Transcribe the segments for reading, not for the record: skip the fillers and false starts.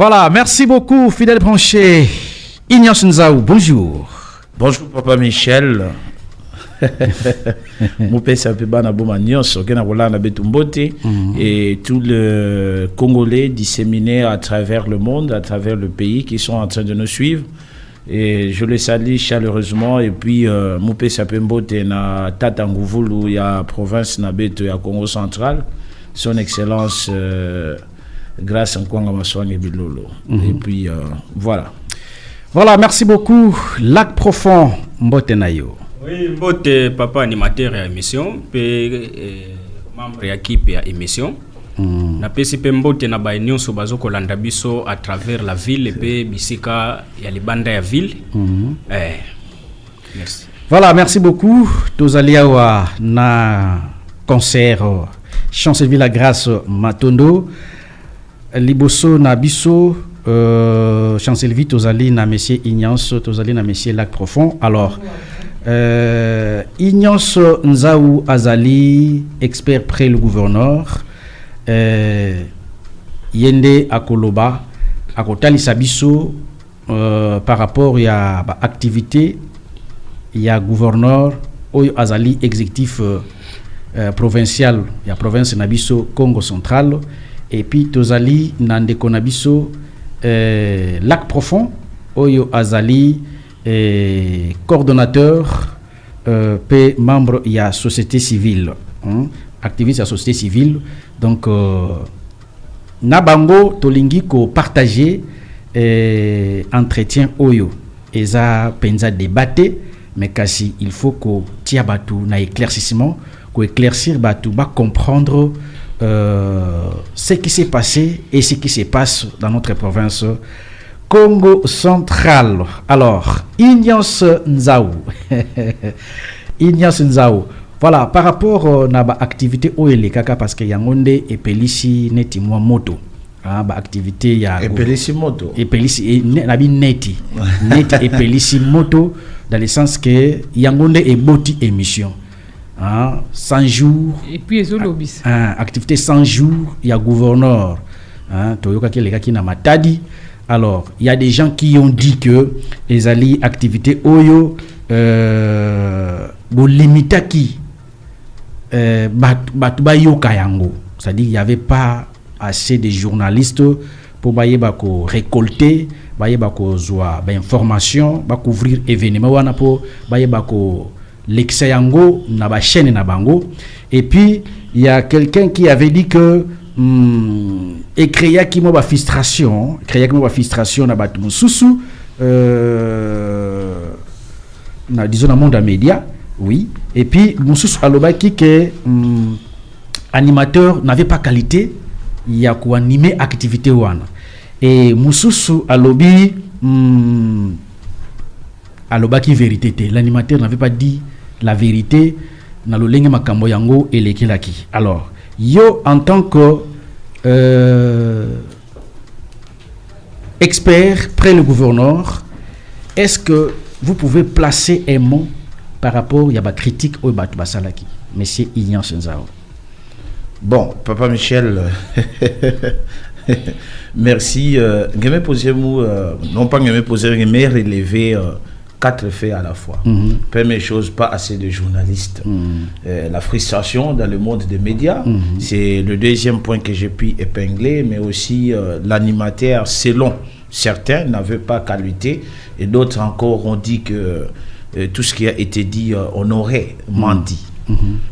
Voilà, merci beaucoup, fidèle branché. Ignace Nzaou, bonjour. Bonjour, Papa Michel. Mon père s'appelle Banabo Nyos, et tous les Congolais disséminés à travers le monde, à travers le pays, qui sont en train de nous suivre. Et je les salue chaleureusement. Et puis, mon père s'appelle Mbote na Tatangouvoulou, il y a province Nabeto, il y a Congo central. Son Excellence, grâce à Nkwanga Maswang et Bilolo. Et puis, voilà. Voilà, merci beaucoup. Lac profond, Mbote Nayo. Oui, Mbote, papa animateur à émission, membre à équipe à émission. Na PCP Mbote na ba union so bazo kolanda biso à travers la ville et puis bisika ya libanda ya ville. Merci. Voilà, merci beaucoup. Tozaliawa na concert Chancelleville la Grâce Matondo Liboso na biso Chancelleville Tozali na monsieur Ignace Tozali na monsieur Lac Profond. Alors Ignace Nzaou Azali, expert près le gouverneur, Yende Akoloba, Akotali Sabiso, par rapport à l'activité, il y a gouverneur, Oyo Azali, exécutif provincial, il y a province Nabiso, Congo central, et puis Tozali, Nande Konabiso, Lac Profond, Oyo Azali, coordonnateur P membre il y a société civile activiste à société civile donc nabango tolingi ko partager entretien oyo eza penza débatté mais kasi il faut ko tia batu na éclaircissement ko éclaircir batu ba comprendre ce qui s'est passé et ce qui se passe dans notre province Congo central. Alors, Ignace Nzaou. Ignace Nzaou. Voilà, par rapport à l'activité OLE kaka parce que yangonde et pelisi neti moi moto. Ah, ba activité ya et pelisi moto. Et pelisi nabi neti. Neti et pelisi moto dans le sens que yangonde et boti émission. 100 jours. Et puis ezolobis. Activité 100 jours, il y a gouverneur. Toyoka ki les ki na matadi. Alors, il y a des gens qui ont dit que les alliés activités Oyo limita qui c'est-à-dire qu'il n'y avait pas assez de journalistes pour récolter, information, couvrir événements pour l'exayango na ba chaîne na bango. Et puis il y a quelqu'un qui avait dit que et créer qui m'a frustration na batu mususu na disons dans monde média oui et puis mususu alobaki que animateur n'avait pas qualité il y a quoi animer activité wana et mususu alobi alobaki vérité l'animateur n'avait pas dit la vérité na lolenge makambo yango elekelaki. Alors yo en tant que expert près le gouverneur, est-ce que vous pouvez placer un mot par rapport à la critique au Batu Basalaki, monsieur Ignace Nzaou? Bon, Papa Michel, merci. Je me poser non pas me poser, mais relever 4 faits à la fois. Première chose, pas assez de journalistes. La frustration dans le monde des médias, c'est le deuxième point que j'ai pu épingler, mais aussi l'animateur, selon certains, n'avait pas qualité, et d'autres encore ont dit que tout ce qui a été dit, on aurait menti.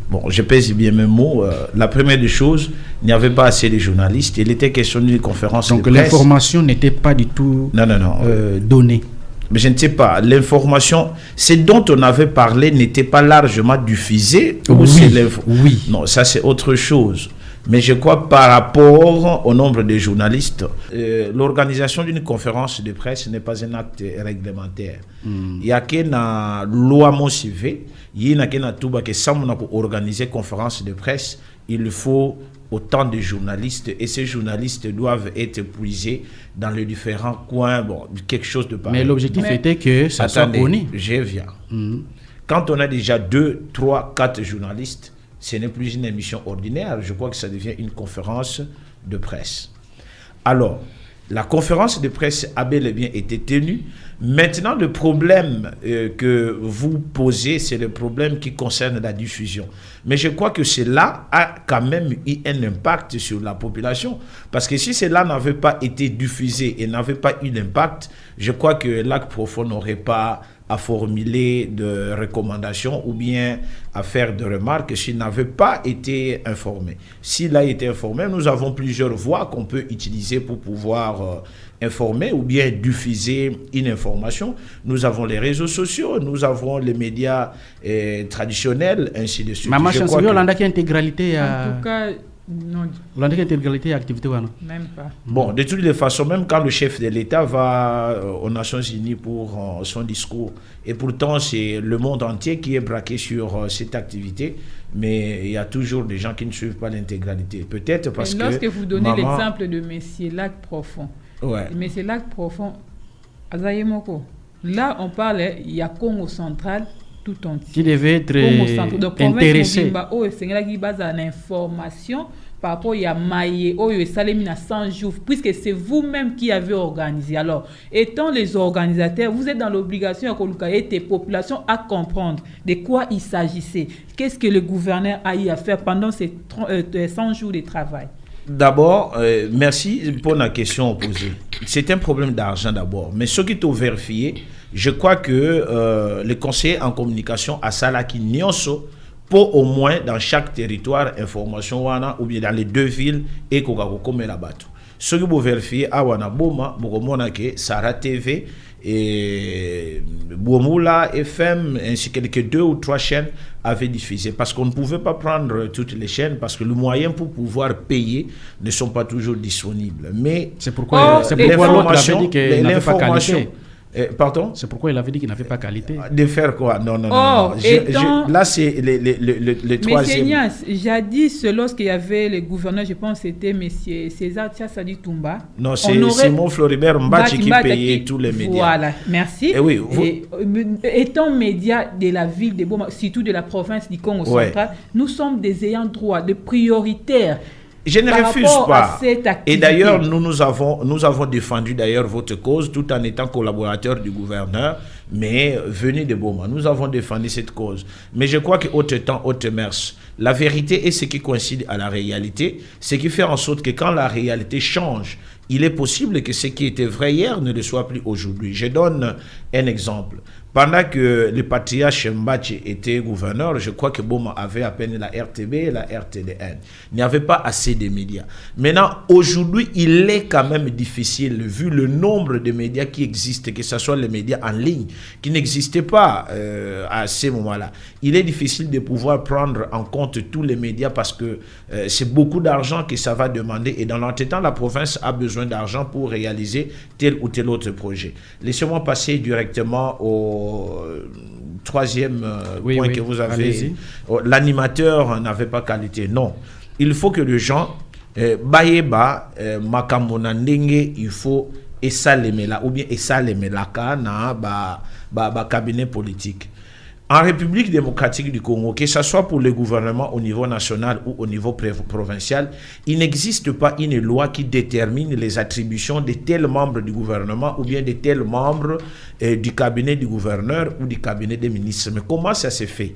Bon, je pèse bien mes mots. La première des choses, il n'y avait pas assez de journalistes. Il était question d'une conférence de presse. Donc l'information n'était pas du tout donnée. Mais je ne sais pas, l'information, ce dont on avait parlé n'était pas largement diffusé. Oui. Non, ça c'est autre chose. Mais je crois par rapport au nombre de journalistes, l'organisation d'une conférence de presse n'est pas un acte réglementaire. Il y a qu'une loi MOCV, il y a qu'une touba que ça pour organiser conférence de presse, il faut autant de journalistes et ces journalistes doivent être puisés dans les différents coins, bon, quelque chose de pareil. Mais l'objectif était que ça soit connu. Je viens. Quand on a déjà 2, 3, 4 journalistes, ce n'est plus une émission ordinaire. Je crois que ça devient une conférence de presse. Alors, La conférence de presse a bel et bien été tenue. Maintenant, le problème que vous posez, c'est le problème qui concerne la diffusion. Mais je crois que cela a quand même eu un impact sur la population. Parce que si cela n'avait pas été diffusé et n'avait pas eu d'impact, je crois que Lac Profond n'aurait pas à formuler de recommandations ou bien à faire de remarques s'il n'avait pas été informé. S'il a été informé, nous avons plusieurs voies qu'on peut utiliser pour pouvoir informer ou bien diffuser une information. Nous avons les réseaux sociaux, nous avons les médias traditionnels, ainsi de suite. Maman Chancelier, on a intégralité En tout cas, non. On a intégralité activité ou non? Même pas. Bon, de toutes les façons, même quand le chef de l'État va aux Nations Unies pour son discours, et pourtant c'est le monde entier qui est braqué sur cette activité, mais il y a toujours des gens qui ne suivent pas l'intégralité. Peut-être parce que... Lorsque vous donnez l'exemple de Messier Lac Profond, Messier Lac Profond, Azayemoko, là on parle, il y a Congo central, tout entier. Qui devait être intéressé. L'information par rapport à Maïe, Salemina 100 jours, puisque c'est vous-même qui avez organisé. Alors, étant les organisateurs, vous êtes dans l'obligation des populations à comprendre de quoi il s'agissait. Qu'est-ce que le gouverneur a eu à faire pendant ces 100 jours de travail? D'abord, merci pour la question posée. C'est un problème d'argent d'abord. Mais ce qui est vérifié, je crois que les conseillers en communication à Salaki Nyonso, pour au moins dans chaque territoire, information ou bien dans les deux villes, et Kokako Melabato. Ce qui vous vérifier à Wanaboma, Bogomonake, Sarah TV, et Boumoula FM, ainsi que quelques 2 ou 3 chaînes avaient diffusé. Parce qu'on ne pouvait pas prendre toutes les chaînes, parce que les moyens pour pouvoir payer ne sont pas toujours disponibles. Mais c'est pourquoi l'autre avait dit qu'il n'avait pas qualité. Pardon? C'est pourquoi il avait dit qu'il n'avait pas qualité. De faire quoi? Non. Là, c'est le troisième. Monsieur Nias, jadis, lorsqu'il y avait le gouverneur, je pense que c'était M. César Tchassadi Toumba. Non, c'est Simon Floribert Mbachi qui payait tous les médias. Voilà, merci. Et oui, étant médias de la ville de Boma, surtout de la province du Congo central, nous sommes des ayants droit, des prioritaires. Je ne refuse pas. Et d'ailleurs, nous avons défendu d'ailleurs votre cause tout en étant collaborateur du gouverneur, mais venu de Boma. Nous avons défendu cette cause. Mais je crois que haute temps, haute mers, la vérité est ce qui coïncide à la réalité, ce qui fait en sorte que quand la réalité change, il est possible que ce qui était vrai hier ne le soit plus aujourd'hui. Je donne un exemple. Pendant que le patriarche Mbachi était gouverneur, je crois que Boma avait à peine la RTB et la RTDN. Il n'y avait pas assez de médias. Maintenant, aujourd'hui, il est quand même difficile, vu le nombre de médias qui existent, que ce soit les médias en ligne, qui n'existaient pas à ces moments-là. Il est difficile de pouvoir prendre en compte tous les médias parce que c'est beaucoup d'argent que ça va demander. Et dans l'entretemps, la province a besoin d'argent pour réaliser tel ou tel autre projet. Laissez-moi passer directement au troisième point que vous avez. L'animateur n'avait pas qualité. Non. Il faut que les gens Bayeba Makamona Ndenge, il faut Essalemela ou bien Essalemelaka na ba cabinet politique. En République démocratique du Congo, que ce soit pour le gouvernement au niveau national ou au niveau provincial, il n'existe pas une loi qui détermine les attributions de tels membres du gouvernement ou bien de tels membres du cabinet du gouverneur ou du cabinet des ministres. Mais comment ça se fait?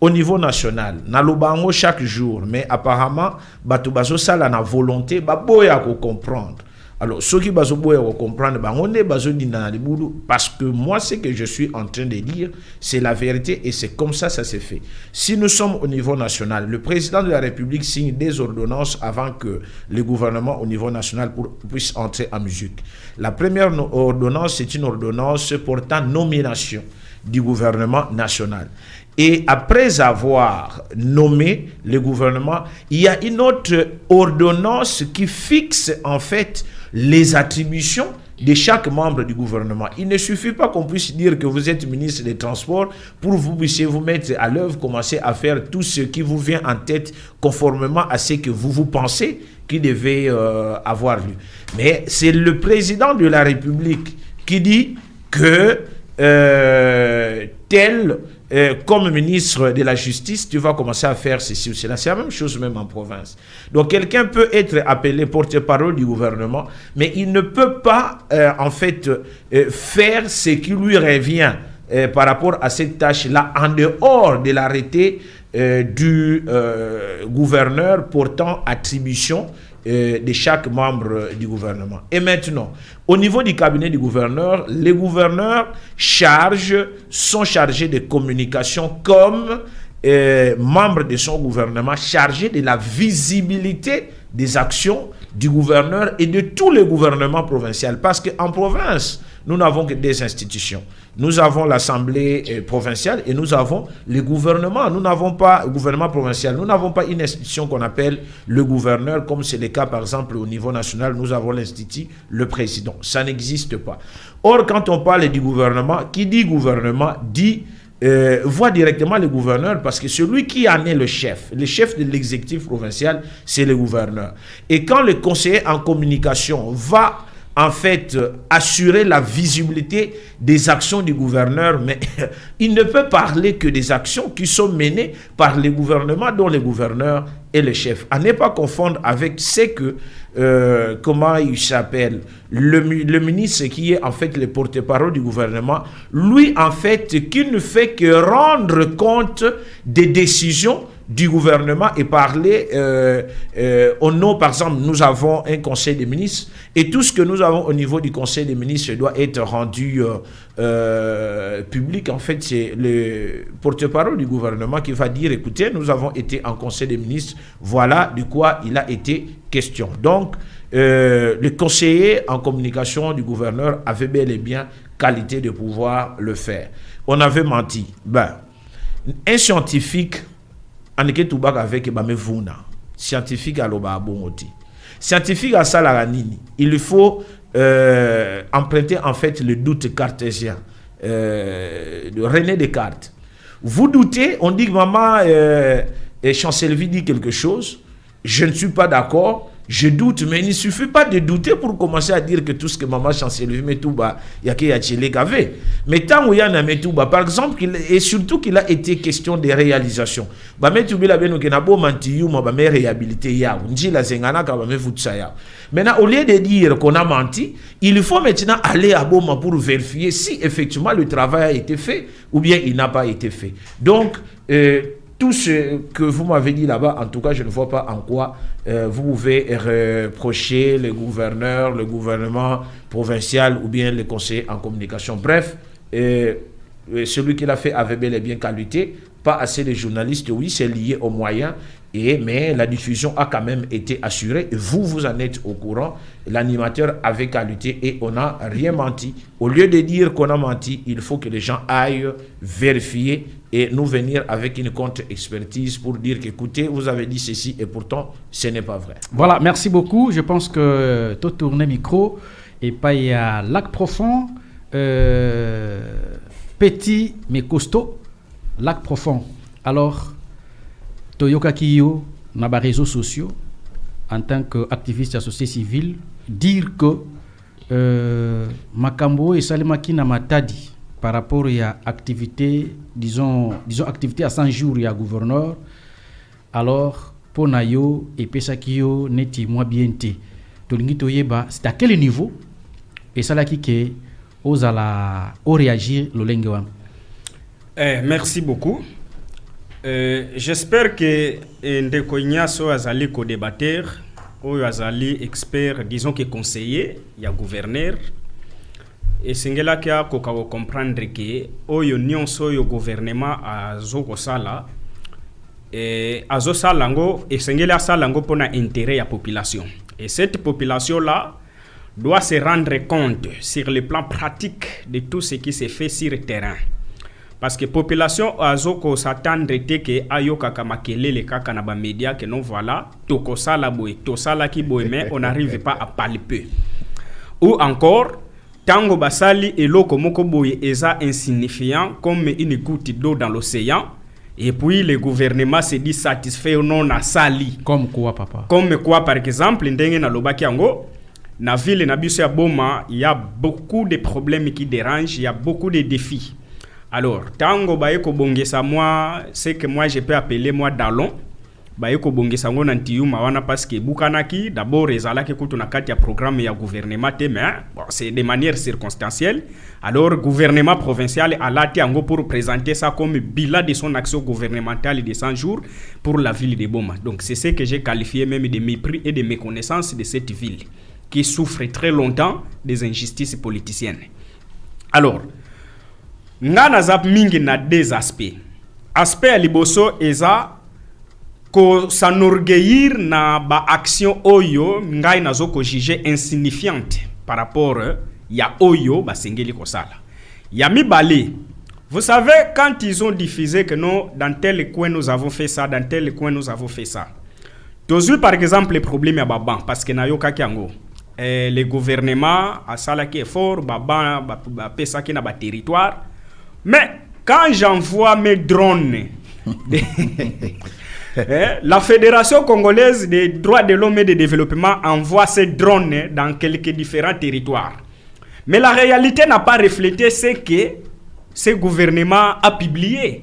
Au niveau national, nalobango chaque jour, mais apparemment, batubazo sala na volonté, baboya ko comprendre. Alors, ceux qui vont comprendre, parce que moi, ce que je suis en train de dire, c'est la vérité et c'est comme ça se fait. Si nous sommes au niveau national, le président de la République signe des ordonnances avant que le gouvernement au niveau national puisse entrer en musique. La première ordonnance, c'est une ordonnance portant nomination du gouvernement national. Et après avoir nommé le gouvernement, il y a une autre ordonnance qui fixe en fait les attributions de chaque membre du gouvernement. Il ne suffit pas qu'on puisse dire que vous êtes ministre des Transports pour que vous puissiez vous mettre à l'œuvre, commencer à faire tout ce qui vous vient en tête conformément à ce que vous pensez qui devait avoir lieu. Mais c'est le président de la République qui dit que tel comme ministre de la Justice, tu vas commencer à faire ceci ou cela. C'est la même chose même en province. Donc quelqu'un peut être appelé porte-parole du gouvernement, mais il ne peut pas en fait faire ce qui lui revient par rapport à cette tâche-là en dehors de l'arrêté du gouverneur portant attribution de chaque membre du gouvernement. Et maintenant, au niveau du cabinet du gouverneur, les gouverneurs sont chargés de communication comme membres de son gouvernement, chargés de la visibilité des actions du gouverneur et de tous les gouvernements provinciaux. Parce qu'en province, nous n'avons que des institutions. Nous avons l'Assemblée provinciale et nous avons le gouvernement. Nous n'avons pas le gouvernement provincial. Nous n'avons pas une institution qu'on appelle le gouverneur, comme c'est le cas par exemple au niveau national. Nous avons l'institut, le président. Ça n'existe pas. Or, quand on parle du gouvernement, qui dit gouvernement dit voit directement le gouverneur, parce que celui qui en est le chef de l'exécutif provincial, c'est le gouverneur. Et quand le conseiller en communication va en fait assurer la visibilité des actions du gouverneur, mais il ne peut parler que des actions qui sont menées par les gouvernements dont le gouverneur est le chef. À ne pas confondre avec ce que comment il s'appelle, le ministre qui est en fait le porte-parole du gouvernement, lui en fait qui ne fait que rendre compte des décisions du gouvernement et parler au nom, par exemple, nous avons un conseil des ministres et tout ce que nous avons au niveau du conseil des ministres doit être rendu public. En fait, c'est le porte-parole du gouvernement qui va dire, écoutez, nous avons été en conseil des ministres, voilà de quoi il a été question. Donc, le conseiller en communication du gouverneur avait bel et bien qualité de pouvoir le faire. On avait menti. Ben, un scientifique en eke tubaka avec bame vuna scientifique à loba bomoti scientifique à salaranini, il faut emprunter en fait le doute cartésien de René Descartes. Vous doutez, on dit que maman Chancellerie dit quelque chose, je ne suis pas d'accord, je doute, mais il ne suffit pas de douter pour commencer à dire que tout ce que maman Chancellerie met tout bas, il y a qu'il y a Tchélé gavé. Mais tant où il y en a mis tout bas, par exemple, et surtout qu'il a été question de réalisation. Bah, mais tu la beno kena bo mantiyu, ma bah, mais réhabilité ya, nji la zengana ka bah, mais foutsa ya. Maintenant, au lieu de dire qu'on a menti, il faut maintenant aller à Boma pour vérifier si effectivement le travail a été fait ou bien il n'a pas été fait. Donc, tout ce que vous m'avez dit là-bas, en tout cas, je ne vois pas en quoi vous pouvez reprocher le gouverneur, le gouvernement provincial ou bien le conseiller en communication. Bref, celui qui l'a fait avait bel et bien qualité. Pas assez de journalistes, oui, c'est lié aux moyens, mais la diffusion a quand même été assurée. Et vous en êtes au courant. L'animateur avait qualité et on n'a rien menti. Au lieu de dire qu'on a menti, il faut que les gens aillent vérifier et nous venir avec une contre-expertise pour dire qu'écoutez, vous avez dit ceci et pourtant, ce n'est pas vrai. Voilà, merci beaucoup. Je pense que tout tourner micro et pas il y a lac profond, petit mais costaud. Lac profond. Alors, Toyoka Kiyo, dans les réseaux sociaux, en tant qu'activiste de la société civile, dire que Makambo et Salimaki na matadi par rapport à activité, disons activité à 100 jours, il y a gouverneur, alors, pour Nayo et Pesakio, neti moi bien té. Tolingi Toyeba, c'est à quel niveau? Et ça là qui ose réagir le lenguan. Merci beaucoup. J'espère que Ndeko Ignacio azali co-débatteur, ou azali expert, disons que conseiller, il y a gouverneur. Et singela kia koka comprendre que oyo nyonso yo gouvernement azoko sala azo salango et singela salango pona intérêt ya population. Et cette population là doit se rendre compte sur le plan pratique de tout ce qui se fait sur le terrain. Parce que la population azoko s'attendre que ayoka kamakele le kaka na ba média que non voilà toko sala boy to sala ki boy mais on n'arrive pas à palper. Ou encore tango basali eloko moko boy eza insignifiant comme une goutte d'eau dans l'océan et puis le gouvernement se dit satisfait ou non na sali. Comme quoi papa? Comme quoi par exemple ndenge na lobaki yango na ville na biso ya Boma, il y a beaucoup de problèmes qui dérangent, il y a beaucoup de défis. Alors, tango baeko bongesa moi, c'est que moi je peux appeler moi Dalon. Baeko bongesa ngo nantiyuma wana parce que bukanaki d'abord ezalaki kutuna kati ya programme ya gouvernement te mais bon, c'est de manière circonstancielle. Alors gouvernement provincial a lati ango pour présenter ça comme bilan de son action gouvernementale de 100 jours pour la ville de Boma. Donc c'est ce que j'ai qualifié même de mépris et de méconnaissance de cette ville qui souffre très longtemps des injustices politiciennes. Alors, ngana zap mingi na deux aspects. Aspect à liboso eza ko s'enorgueillir na ba action oyo ngai nazo ko juger insignifiante par rapport ya oyo ba sengeli ko sala. Ya mibale. Vous savez quand ils ont diffusé que non dans tel coin nous avons fait ça, dans tel coin nous avons fait ça. Tozu par exemple les problèmes ya baban parce que na yo kakiango le gouvernement a sala qui est fort baban ba pesa ki na ba territoire. Mais quand j'envoie mes drones la Fédération congolaise des droits de l'homme et de développement envoie ses drones dans quelques différents territoires. Mais la réalité n'a pas reflété ce que ce gouvernement a publié.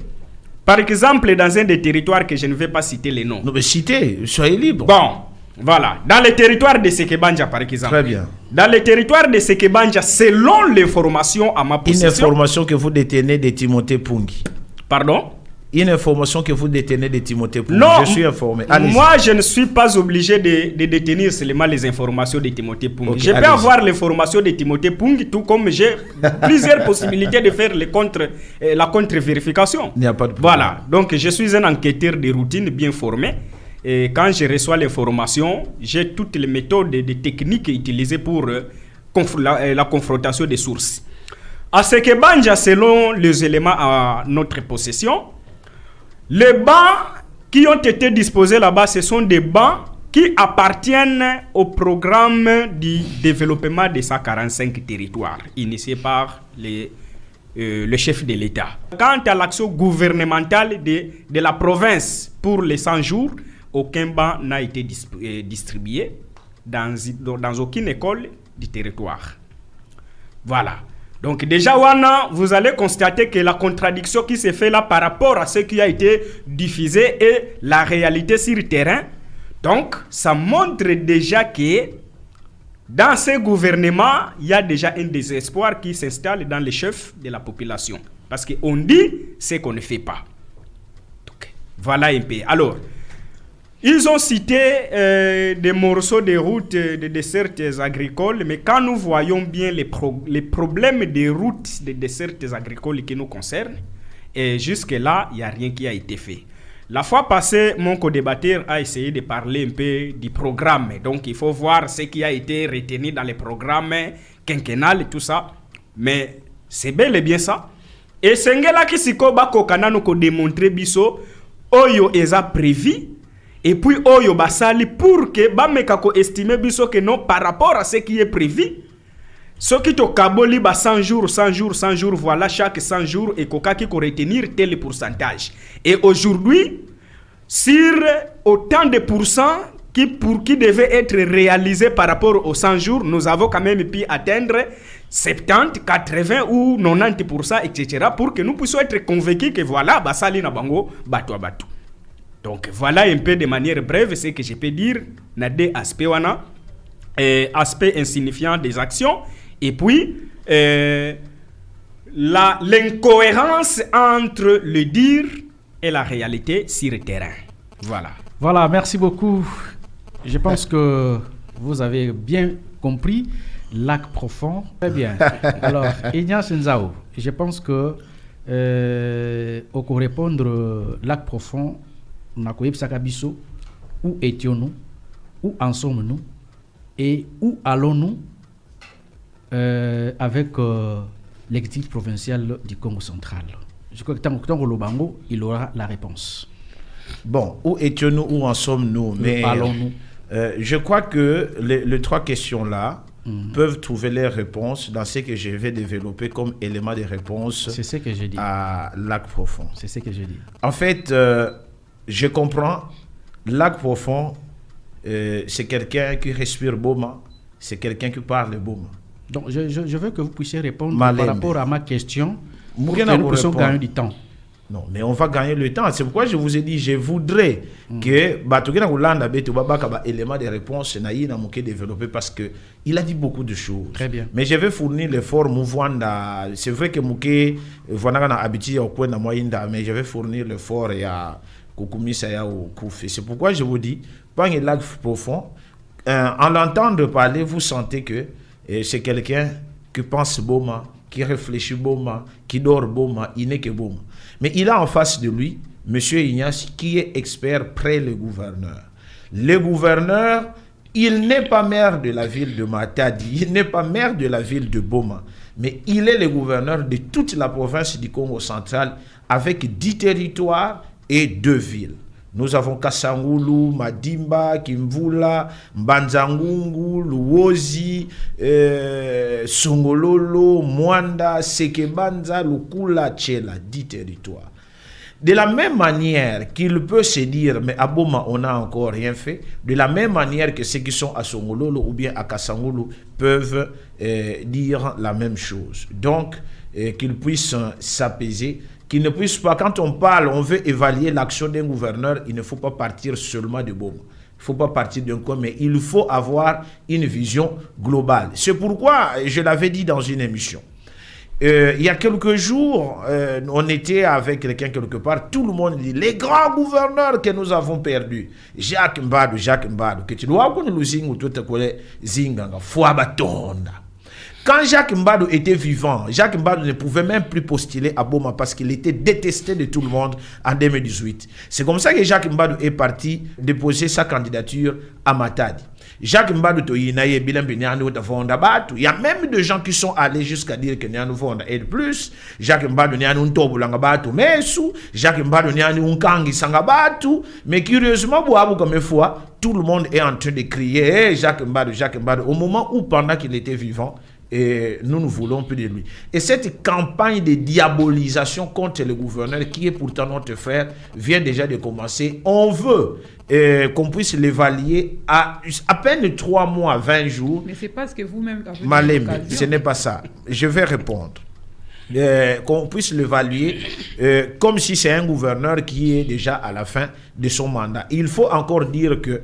Par exemple, dans un des territoires que je ne vais pas citer les noms. Non mais citez, soyez libre. Bon, voilà. Dans le territoire de Sekebanja, par exemple. Très bien. Dans le territoire de Sekebanja, selon l'information à ma possession... Une information que vous détenez de Timothée Pungi. Pardon? Une information que vous détenez de Timothée Pungi. Non, je suis informé. Moi, je ne suis pas obligé de détenir seulement les informations de Timothée Pungi. Okay, je peux avoir l'information de Timothée Pungi, tout comme j'ai plusieurs possibilités de faire la contre-vérification. Il n'y a pas de problème. Voilà, donc je suis un enquêteur de routine bien formé. Et quand je reçois l'information, j'ai toutes les méthodes et techniques utilisées pour la confrontation des sources. À Sekebanja, selon les éléments à notre possession, les bancs qui ont été disposés là-bas, ce sont des bancs qui appartiennent au programme du développement de 145 territoires, initié par le chef de l'État. Quant à l'action gouvernementale de la province pour les 100 jours, aucun banc n'a été distribué dans aucune école du territoire. Voilà. Donc déjà, Wana, vous allez constater que la contradiction qui se fait là par rapport à ce qui a été diffusé et la réalité sur le terrain. Donc, ça montre déjà que dans ce gouvernement, il y a déjà un désespoir qui s'installe dans les chefs de la population. Parce qu'on dit ce qu'on ne fait pas. Donc, voilà un peu. Alors, ils ont cité des morceaux de routes de dessertes agricoles, mais quand nous voyons bien les problèmes des routes de dessertes agricoles qui nous concernent, et jusque-là, il n'y a rien qui a été fait. La fois passée, mon co-débatteur a essayé de parler un peu du programme. Donc, il faut voir ce qui a été retenu dans les programmes quinquennales et tout ça. Mais c'est bel et bien ça. Et c'est là qui s'y ko démontrer biso oyo eza prévu. Et puis, oyo basali pour que bamekako estimer biso que non par rapport à ce qui est prévu. Ce qui te kaboli 100 jours, 100 jours, 100 jours, voilà chaque 100 jours et koka qui retenir tel pourcentage. Et aujourd'hui, sur autant de pourcents qui devaient être réalisés par rapport aux 100 jours, nous avons quand même pu atteindre 70, 80 ou 90%, etc. pour que nous puissions être convaincus que voilà, basali na bango, bato a bato. Donc voilà un peu de manière brève ce que je peux dire na deux aspects wana, aspect insignifiant des actions et puis l'incohérence entre le dire et la réalité sur le terrain. Voilà. Voilà, merci beaucoup. Je pense que vous avez bien compris lac profond. Très bien. Alors, Ignace Nzao, je pense que au pour répondre lac profond, où étions-nous, où en sommes-nous et où allons-nous avec l'exécutif provincial du Congo central. Je crois que tant que Lobango, il aura la réponse. Bon, où étions-nous, où en sommes-nous, mais allons-nous. Je crois que les trois questions-là peuvent trouver leurs réponses dans ce que je vais développer comme élément de réponse. C'est ce que je dis. À lac profond. C'est ce que je dis. En fait, je comprends, lac profond, c'est quelqu'un qui respire Boma, c'est quelqu'un qui parle Boma. Donc, je veux que vous puissiez répondre Malembe. par rapport à ma question Pour que nous puissions gagner du temps. Non, mais on va gagner le temps. C'est pourquoi je vous ai dit, je voudrais que Batokena Goulanda Beto Babaka élément de réponse n'a manqué développer parce que il a dit beaucoup de choses. Très bien. Mais je vais fournir l'effort Mouvanda. C'est vrai que Mouké Vanagana habitué au point de Moyinda, mais je vais fournir l'effort et à Koukoumisa et au Koufé. C'est pourquoi je vous dis, pas un lac profond. En l'entendre parler, vous sentez que c'est quelqu'un qui pense Boma, qui réfléchit Boma, qui dort Boma, il n'est que Boma. Mais il a en face de lui M. Ignace qui est expert près le gouverneur. Le gouverneur, il n'est pas maire de la ville de Matadi, il n'est pas maire de la ville de Boma, mais il est le gouverneur de toute la province du Congo central avec 10 territoires et 2 villes. Nous avons Kasangulu, Madimba, Kimvula, Mbanzangungu, Luozi, Songololo, Mwanda, Sekebanza, Lukula, Tchela, 10 territoires. De la même manière qu'il peut se dire, mais à Boma, on n'a encore rien fait, de la même manière que ceux qui sont à Songololo ou bien à Kasangulu peuvent dire la même chose. Donc, qu'ils puissent s'apaiser, qu'ils ne puissent pas, quand on parle, on veut évaluer l'action d'un gouverneur, il ne faut pas partir seulement de Boma. Il ne faut pas partir d'un coin, mais il faut avoir une vision globale. C'est pourquoi, je l'avais dit dans une émission, il y a quelques jours, on était avec quelqu'un quelque part, tout le monde dit, les grands gouverneurs que nous avons perdus, Jacques Mbadou, que tu dois connaître le zing ou tout le monde, zinganga, Fouabatonda. Quand Jacques Mbadou était vivant, Jacques Mbadou ne pouvait même plus postuler à Boma parce qu'il était détesté de tout le monde en 2018. C'est comme ça que Jacques Mbadou est parti déposer sa candidature à Matadi. Jacques Mbadou, il y a même des gens qui sont allés jusqu'à dire que nous avons et de plus. Jacques Mbadou, Jacques Mbadou, mais curieusement, comme fois, tout le monde est en train de crier hey, Jacques Mbadou, au moment où pendant qu'il était vivant, et nous voulons plus de lui. Et cette campagne de diabolisation contre le gouverneur, qui est pourtant notre frère, vient déjà de commencer. On veut qu'on puisse l'évaluer à peine 3 mois, 20 jours. Mais c'est parce que vous-même... Malem, ce n'est pas ça. Je vais répondre. Qu'on puisse l'évaluer comme si c'est un gouverneur qui est déjà à la fin de son mandat. Il faut encore dire que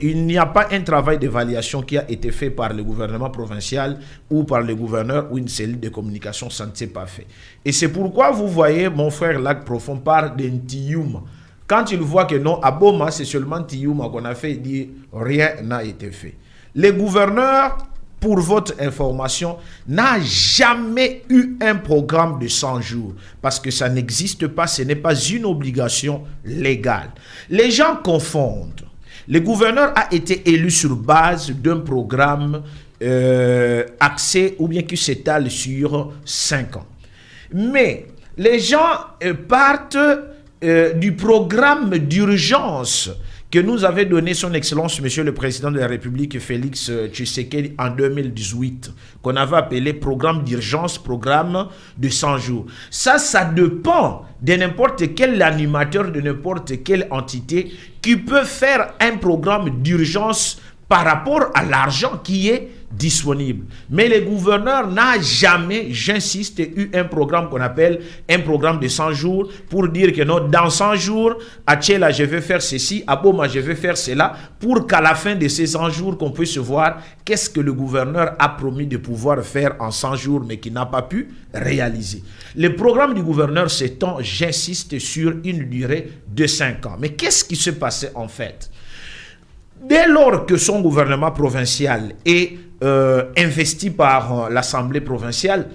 il n'y a pas un travail d'évaluation qui a été fait par le gouvernement provincial ou par le gouverneur ou une cellule de communication, ça ne s'est pas fait. Et c'est pourquoi vous voyez mon frère Lac Profond parle d'un Tiouma. Quand il voit que non, à Boma, c'est seulement Tiouma qu'on a fait, il dit rien n'a été fait. Les gouverneurs, pour votre information, n'a jamais eu un programme de 100 jours parce que ça n'existe pas, ce n'est pas une obligation légale. Les gens confondent. Le gouverneur a été élu sur base d'un programme axé ou bien qui s'étale sur 5 ans. Mais les gens partent du programme d'urgence que nous avait donné son Excellence, Monsieur le Président de la République, Félix Tshisekedi, en 2018, qu'on avait appelé programme d'urgence, programme de 100 jours. Ça dépend de n'importe quel animateur, de n'importe quelle entité qui peut faire un programme d'urgence par rapport à l'argent qui est disponible. Mais le gouverneur n'a jamais, j'insiste, eu un programme qu'on appelle un programme de 100 jours pour dire que non, dans 100 jours, à Tchela, je vais faire ceci, à Boma, je vais faire cela, pour qu'à la fin de ces 100 jours, qu'on puisse voir qu'est-ce que le gouverneur a promis de pouvoir faire en 100 jours, mais qui n'a pas pu réaliser. Le programme du gouverneur s'étend, j'insiste, sur une durée de 5 ans. Mais qu'est-ce qui se passait en fait? Dès lors que son gouvernement provincial est investi par l'Assemblée provinciale,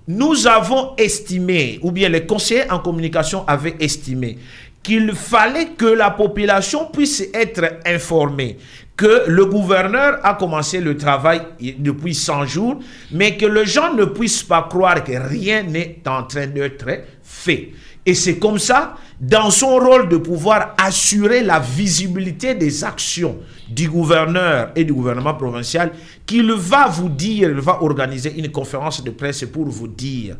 nous avons estimé, ou bien les conseillers en communication avaient estimé, qu'il fallait que la population puisse être informée que le gouverneur a commencé le travail depuis 100 jours, mais que les gens ne puissent pas croire que rien n'est en train d'être fait. Et c'est comme ça, dans son rôle de pouvoir assurer la visibilité des actions du gouverneur et du gouvernement provincial, qu'il va vous dire, il va organiser une conférence de presse pour vous dire,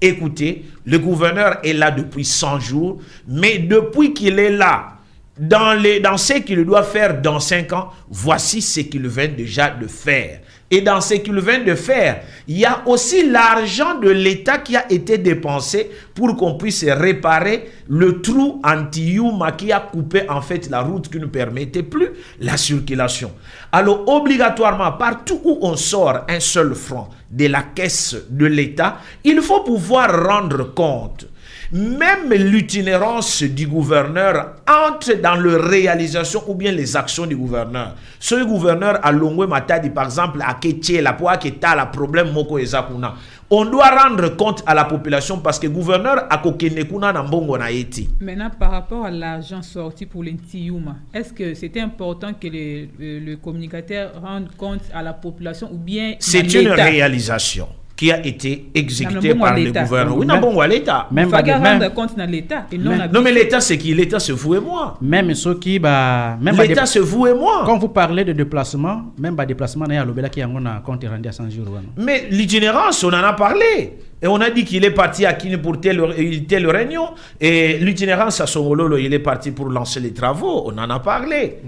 écoutez, le gouverneur est là depuis 100 jours, mais depuis qu'il est là, dans ce qu'il doit faire dans 5 ans, voici ce qu'il vient déjà de faire. Et dans ce qu'il vient de faire, il y a aussi l'argent de l'État qui a été dépensé pour qu'on puisse réparer le trou anti-Yuma qui a coupé en fait la route qui ne permettait plus la circulation. Alors obligatoirement, partout où on sort un seul franc de la caisse de l'État, il faut pouvoir rendre compte. Même l'itinérance du gouverneur entre dans la réalisation ou bien les actions du gouverneur. Ce gouverneur à Longwe Matadi, par exemple, à Kétié, la Poa Kéta, la problème Moko Ezakuna. On doit rendre compte à la population parce que le gouverneur a Kokenekuna Nambongo Naeti. Maintenant, par rapport à l'argent sorti pour l'Intiyuma, est-ce que c'était important que le communicateur rende compte à la population ou bien c'est une réalisation qui a été exécuté par le gouvernement. Oui, non, l'État. Même pas rendre compte dans l'État. Non, mais l'État, c'est qui? L'État, c'est vous et moi. Même ceux qui... l'État, c'est vous et moi. Quand vous parlez de déplacement, même pas déplacement, il y a l'obéla qui a un compte rendu à 100 jours. Mais l'itinérance, on en a parlé. Et on a dit qu'il est parti à Kini pour telle réunion. Et l'itinérance à Songololo, il est parti pour lancer les travaux. On en a parlé.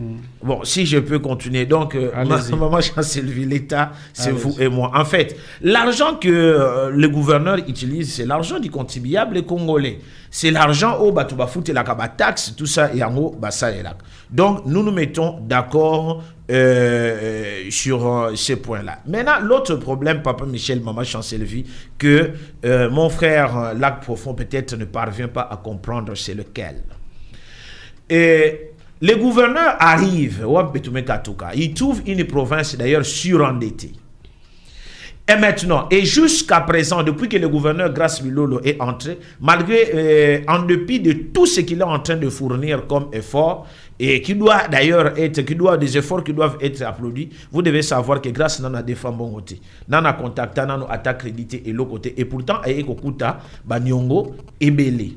Bon, si je peux continuer. Donc, maman Chancelier, l'État, c'est vous et moi. En fait, l'argent que le gouverneur utilise, c'est l'argent du contribuable congolais. C'est l'argent au Batouba Foot et la Kaba taxe, tout ça, et en haut, Bassa et là. Donc, nous nous mettons d'accord sur ces points-là. Maintenant, l'autre problème, Papa Michel, Maman Chancelier, que mon frère Lac Profond peut-être ne parvient pas à comprendre, c'est lequel. Et les gouverneurs arrivent, ils trouvent une province d'ailleurs surendettée. Et maintenant, et jusqu'à présent, depuis que le gouverneur Grace Bilolo est entré, malgré, en dépit de tout ce qu'il est en train de fournir comme effort, et qui doit d'ailleurs être, des efforts qui doivent être applaudis, vous devez savoir que grâce à Nana Défend bon côté, Nana contacta, Nana attaque crédité et l'autre côté, et pourtant, Aye Kokuta, Banyongo, et Belé.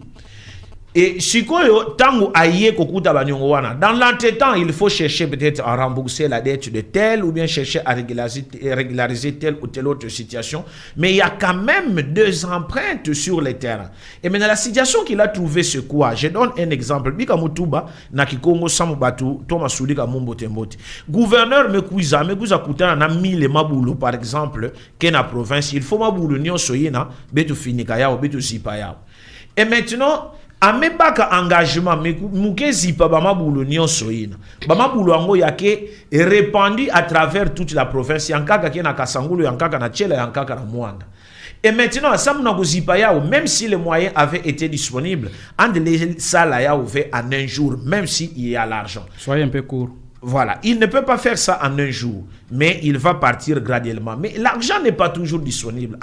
Et si tango aïe kokuta banyongo wana, dans l'entretemps, il faut chercher peut-être à rembourser la dette de telle ou bien chercher à régulariser telle ou telle autre situation. Mais il y a quand même 2 empreintes sur le terrain. Et maintenant, la situation qu'il a trouvée, c'est quoi? Je donne un exemple. Bika Mutuba, Nakikongo Samubatu, Thomas Soulika Mumbote Mbote. Gouverneur Mekouza Kutana na mille maboulou, par exemple, qu'est la province, il faut maboulou nyon soyena, betu finikaya ou betu zipaya. Et maintenant, amebaka engagement muke zipa bama boulou nyon soyina bama boulou ango yake répandu à travers toute la province yankaka ki na Kasangulu yankaka na Tchela yankaka na Mwanda. Et maintenant ça muna ko zipa yao, même si les moyens avaient été disponibles, and les salaya ouvert en un jour, même si il y a l'argent. Soyez un peu court. Voilà, il ne peut pas faire ça en un jour, mais il va partir graduellement. Mais l'argent n'est pas toujours disponible.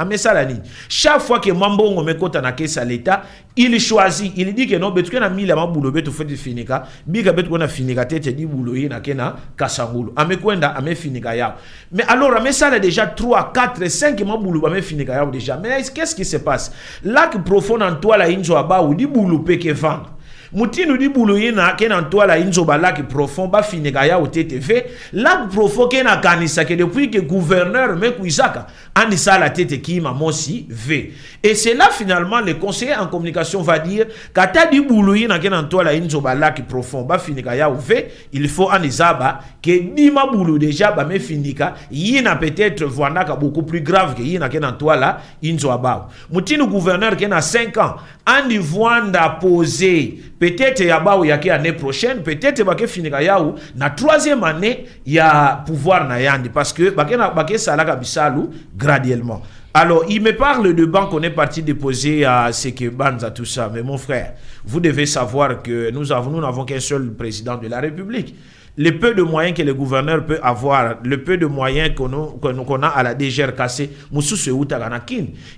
Chaque fois que Mambongo me kota na kesa l'État, il choisit, il dit que non, betu na mila mabulo betu fete finika, biga betu na finika tete di bulo na kena Kasangulu. Amekwenda ame finika yao. Mais alors ame ça déjà 3, 4, 5 mabulo ame finika yao déjà. Mais qu'est-ce qui se passe? Lac profond en toi la inzo aba ou di bulo peke vendre. Moutine di boulou yina ken antoala inzo balaki profond ba finega ya OTTV la profond ken akanisa que depuis que gouverneur Mekouizaka anisa la tête qui ma mosi v. Et c'est là finalement le conseiller en communication va dire kata di boulou yina ken antoala inzo balaki profond ba finega ya v, il faut anisaba que di ma boulou déjà ba me finika yina peut-être voinaka beaucoup plus grave que yina ken antoala inzo abao. Moutine gouverneur ken a 5 ans andi voanda poser peut-être yabao yaki année prochaine, peut-être bake finika yaou na 3e année ya pouvoir na yandi parce que bake salaka bisalu graduellement. Alors il me parle de banque, on est parti déposer à Sekebanza tout ça, mais mon frère, vous devez savoir que nous n'avons qu'un seul président de la République. Le peu de moyens que le gouverneur peut avoir, le peu de moyens qu'on a à la DGRKC,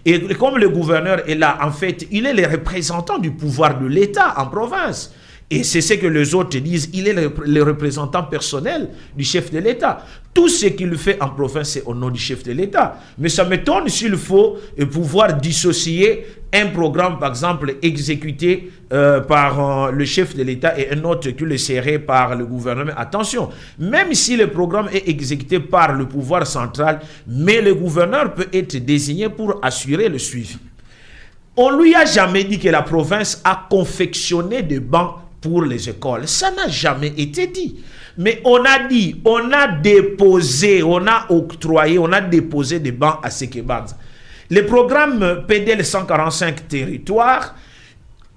et comme le gouverneur est là, en fait, il est le représentant du pouvoir de l'État en province. Et c'est ce que les autres disent, il est le représentant personnel du chef de l'État. Tout ce qu'il fait en province, c'est au nom du chef de l'État. Mais ça m'étonne s'il faut pouvoir dissocier un programme, par exemple, exécuté par le chef de l'État et un autre qui le serait par le gouvernement. Attention, même si le programme est exécuté par le pouvoir central, mais le gouverneur peut être désigné pour assurer le suivi. On lui a jamais dit que la province a confectionné des bancs pour les écoles. Ça n'a jamais été dit. Mais on a dit, on a déposé, on a octroyé, on a déposé des bancs à Sekebanza. Le programme PDL 145 territoires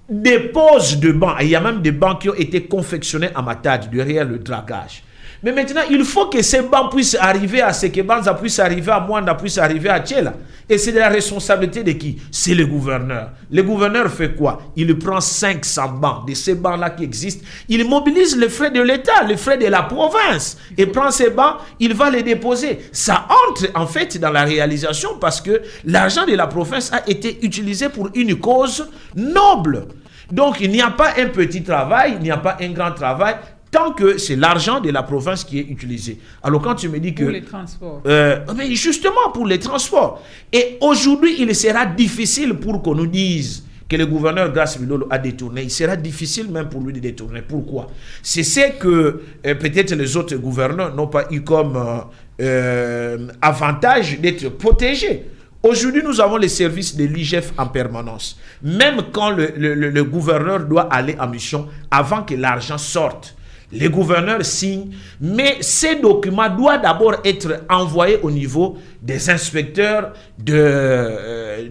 dépose de bancs. Il y a même des bancs qui ont été confectionnés à Matadi, derrière le dragage. Mais maintenant, il faut que ces bancs puissent arriver à Sekebanza, puissent arriver à Mwanda, puissent arriver à Tchela. Et c'est de la responsabilité de qui? C'est le gouverneur. Le gouverneur fait quoi? Il prend 500 bancs, de ces bancs-là qui existent. Il mobilise les frais de l'État, les frais de la province. Et prend ces bancs, il va les déposer. Ça entre en fait dans la réalisation parce que l'argent de la province a été utilisé pour une cause noble. Donc il n'y a pas un petit travail, il n'y a pas un grand travail, tant que c'est l'argent de la province qui est utilisé. Alors quand tu me dis que... Pour les transports. Mais justement pour les transports. Et aujourd'hui, il sera difficile pour qu'on nous dise que le gouverneur Grace Bilolo a détourné. Il sera difficile même pour lui de détourner. Pourquoi? C'est ce que peut-être les autres gouverneurs n'ont pas eu comme avantage d'être protégés. Aujourd'hui, nous avons les services de l'IGF en permanence. Même quand le gouverneur doit aller en mission, avant que l'argent sorte, les gouverneurs signent, mais ces documents doivent d'abord être envoyés au niveau des inspecteurs de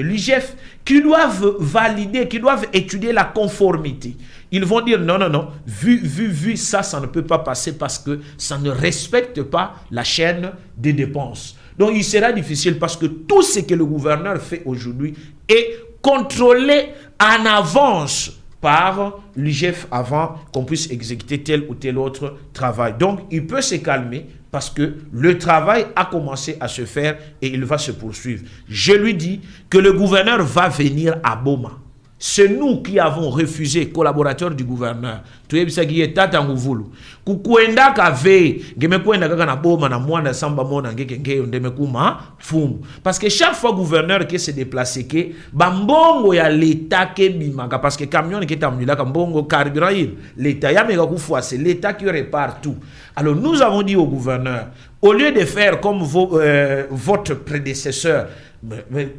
l'IGF qui doivent valider, qui doivent étudier la conformité. Ils vont dire non, vu, ça ne peut pas passer parce que ça ne respecte pas la chaîne des dépenses. Donc il sera difficile parce que tout ce que le gouverneur fait aujourd'hui est contrôlé en avance par l'IGF avant qu'on puisse exécuter tel ou tel autre travail. Donc, il peut se calmer parce que le travail a commencé à se faire et il va se poursuivre. Je lui dis que le gouverneur va venir à Boma. C'est nous qui avons refusé, collaborateurs du gouverneur. Tu es qui est tata nguvulu. Kukwenda kave, ngeme kwenda kaka na Boma na Mwanda samba mona ngeke ngeyo ndeme kuma fumu. Parce que chaque fois gouverneur qui se déplace ke bambongo ya l'état ke bimaka parce que camion qui est amnula kambongo carburant l'état ya mega kufwa c'est l'état qui répare tout. Alors nous avons dit au gouverneur au lieu de faire comme votre prédécesseur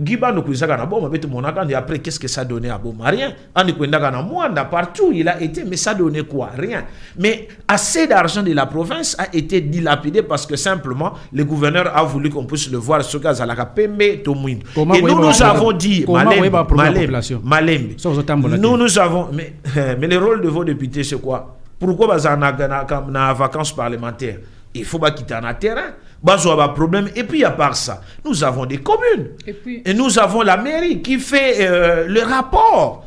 Giba no kuisaka na Boma betu monaka et après qu'est-ce que ça donnait à Boma? Rien. Ani kwendaka na Mwanda partout il a été mais ça donnait quoi? Rien. Mais assez d'argent de la province a été dilapidé parce que simplement le gouverneur a voulu qu'on puisse le voir ce cas à la Pembe Tomouine. Et nous avons dit Malembe. Nous avons mais le rôle de vos députés c'est quoi? Pourquoi na vacances parlementaires? Il faut pas quitter un terrain. Problème. Et puis à part ça, nous avons des communes. Et nous avons la mairie qui fait le rapport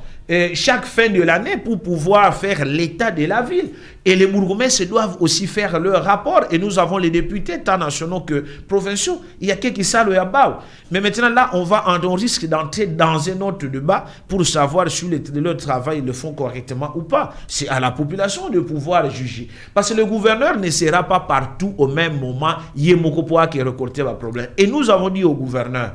chaque fin de l'année pour pouvoir faire l'état de la ville. Et les bourgmestres doivent aussi faire leur rapport. Et nous avons les députés, tant nationaux que provinciaux. Il y a quelqu'un qui savent là-bas. Mais maintenant, là, on risque d'entrer dans un autre débat pour savoir si leur travail, ils le font correctement ou pas. C'est à la population de pouvoir juger. Parce que le gouverneur ne sera pas partout au même moment. Il y a beaucoup qui recorté le problème. Et nous avons dit au gouverneur,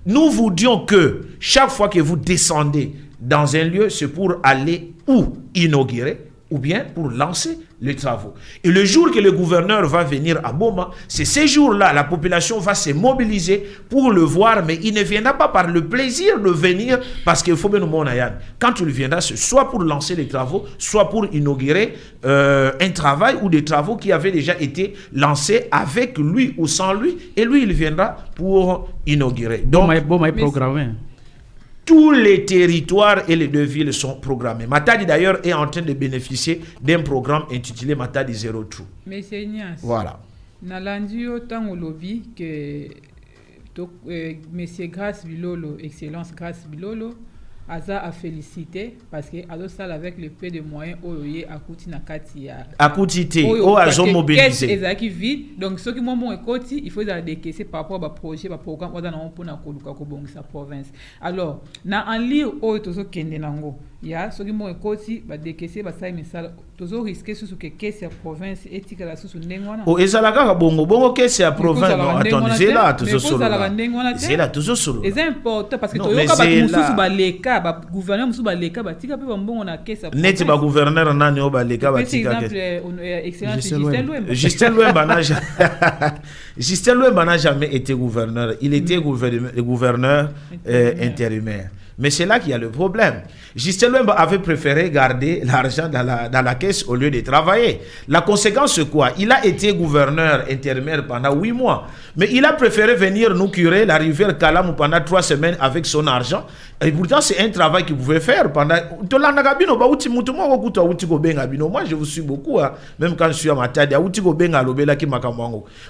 nous vous disons que chaque fois que vous descendez dans un lieu, c'est pour aller ou inaugurer ou bien pour lancer les travaux. Et le jour que le gouverneur va venir à Boma, c'est ces jours-là, la population va se mobiliser pour le voir, mais il ne viendra pas par le plaisir de venir parce qu'il faut bien nous montrer. Quand il viendra, c'est soit pour lancer les travaux, soit pour inaugurer un travail ou des travaux qui avaient déjà été lancés avec lui ou sans lui, et lui, il viendra pour inaugurer. Donc, Boma est programmé. Tous les territoires et les deux villes sont programmés. Matadi d'ailleurs est en train de bénéficier d'un programme intitulé Matadi Zero True. Monsieur Ignace. Voilà. Nalandi autant au lobby que Monsieur Grace Bilolo, Excellence Grace Bilolo, Aza a félicité parce que alors ça avec le peu de moyens oyoye akuti na kati ya akutité o azo mobiliser ezaki vide donc ceux qui moment ekoti il faut ça décaisser par rapport à projet ba programme oza na mpona koluka ko bongisa province alors na en lire oyo tozo kende nango ya ceux qui moment ekoti ba décaisser ba sai misala tozo risquer sous que caisse ya province etika la sous ndengwana o ezalaka ka bongo caisse ya province non attends c'est là toujours solo c'est là toujours solo c'est important parce que toyoka ba mususu ba leka ba gouverneur mususu ba leka ba tika pe ba mbongo na caisse ya net ba gouverneur nani o ba leka ba tika Justin Louemba n'a jamais été gouverneur. Il était gouverneur intérimaire. Mais c'est là qu'il y a le problème. Justin Luemba avait préféré garder l'argent dans la caisse au lieu de travailler. La conséquence, c'est quoi? Il a été gouverneur intérimaire pendant 8 mois. Mais il a préféré venir nous curer la rivière Kalamou pendant 3 semaines avec son argent. Et pourtant, c'est un travail qu'il pouvait faire pendant... Moi, je vous suis beaucoup, hein. Même quand je suis à Matadi.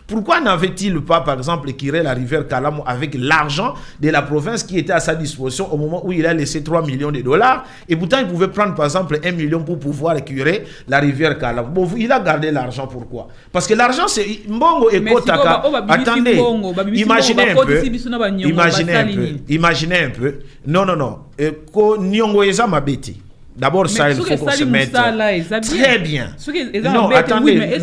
Pourquoi n'avait-il pas, par exemple, curé la rivière Kalamou avec l'argent de la province qui était à sa disposition au moment où il a laissé 3 millions de dollars, et pourtant il pouvait prendre par exemple 1 million pour pouvoir curer la rivière Kalamou. Bon, il a gardé l'argent, pourquoi? Parce que l'argent c'est Mbongo et Kotaka. Attendez, imaginez un peu. Non. Nyongo eza mabeti. D'abord, ça, il faut qu'on se mette très bien. Non, attendez.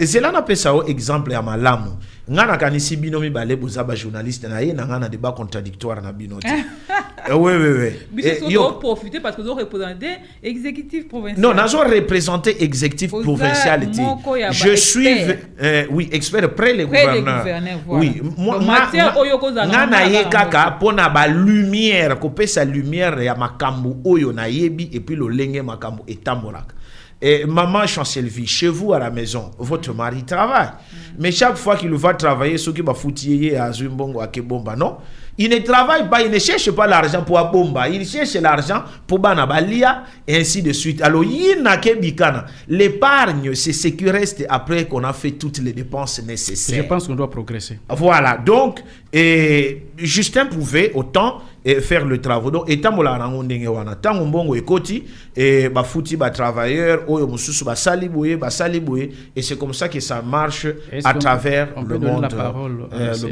C'est là qu'on appelle ça exemple à Malamu. Ngana kanisi binomi bale bozaba journaliste na ye na ngana débat contradictoire na binoti. Oui. Ils ont profité parce que vous représentez exécutif provincial. Non, nous avons représenté exécutif provincial. Je suis expert près les gouverneurs. Oui, moi ngana ye kaka pona ba lumière, couper sa lumière ya makambu oyo na yebi et puis le lenge makambu etamboraka. Et maman Chancellerie, chez vous à la maison, votre mari travaille. Mais chaque fois qu'il va travailler, ce qui va foutiller à Zumbongo, à Kebomba, non, il ne travaille pas, il ne cherche pas l'argent pour Abomba, il cherche l'argent pour Banabalia, et ainsi de suite. Alors, l'épargne, c'est ce qui reste après qu'on a fait toutes les dépenses nécessaires. Je pense qu'on doit progresser. Voilà, donc, Justin pouvait autant faire le travail. Donc, étant mola rangondenge wana, tant mbongo ekoti, et ba fouti ba travailleur, oyo mususu ba saliboué, et c'est comme ça que ça marche à travers le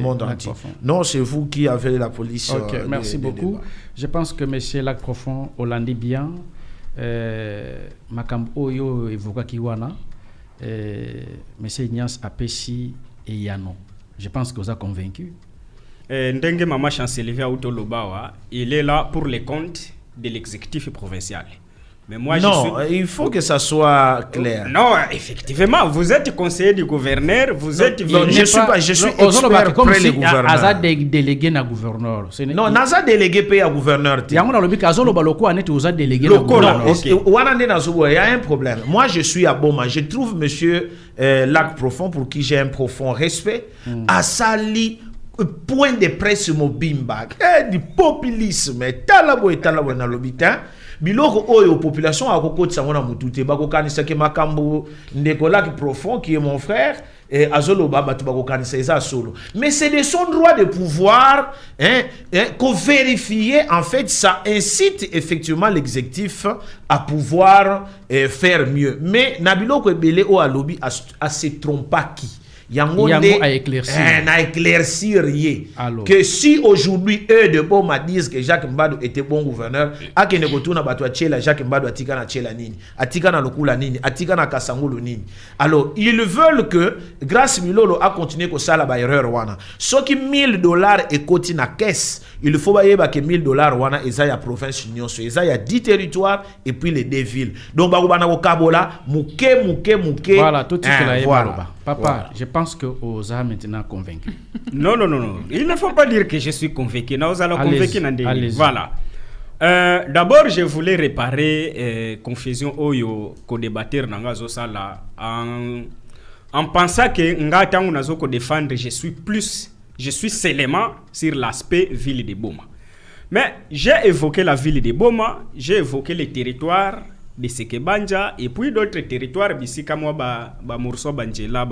monde entier. Non, c'est vous qui avez la police. Ok, merci beaucoup. Je pense que M. Lac Profond Hollandi bien, Makam Oyo évoqua Kiwana, M. Ignace Apessi et Yano. Je pense que vous avez convaincu. Ndenge Mama Chancellerie Autolobawa, il est là pour les comptes de l'exécutif provincial. Mais moi, il faut que ça soit clair. Non, effectivement, vous êtes conseiller du gouverneur, vous êtes... Non, je suis expert près les gouverneurs. Aza délégué na gouverneur. Non, naza délégué paye à gouverneur. Il y a délégué na gouverneur. Il y a un problème. Moi, je suis à Boma. Je trouve monsieur Lac Profond, pour qui j'ai un profond respect, à Sali, point de presse mobimba, du populisme, talabo na l'habitant. Biloko oyo population a kokoti sangona mutute bako kanisa ke makambo ndeko Lac Profond qui est mon frère et azolo baba tu bako kanisa eza solo, mais c'est de son droit de pouvoir qu'on vérifier en fait, ça incite effectivement l'exécutif à pouvoir faire mieux, mais na biloko ebele o alobi a se trompa qui Yango a éclairci que si aujourd'hui eux de Boma disent que Jacques Mbado était bon gouverneur, akene kotuna batu achela Jacques Mbado atika na chela nini, atika na lokula nini, atika na kasangolo nini. Alors ils veulent que grâce Milolo a continué ko sala ba erreur wana. Soki $1000 et koti na caisse, il faut bayeba que $1000 wana eza ya province union, so eza ya 10 territoires et puis les 2 villes. Donc ba bana ko kabola muke. Voilà, tout ce voilà. Papa, voilà. Je pense que vous avez maintenant convaincu. Non. Il ne faut pas dire que je suis convaincu. Nous allons convaincre. Voilà. D'abord, je voulais réparer confusion oyo ko débattre nangazo sala en pensant que ngata unazo ko défendre, je suis seulement sur l'aspect ville de Boma. Mais j'ai évoqué la ville de Boma, j'ai évoqué les territoires de Sekebanja et puis d'autres territoires d'ici comme Mourso Banjela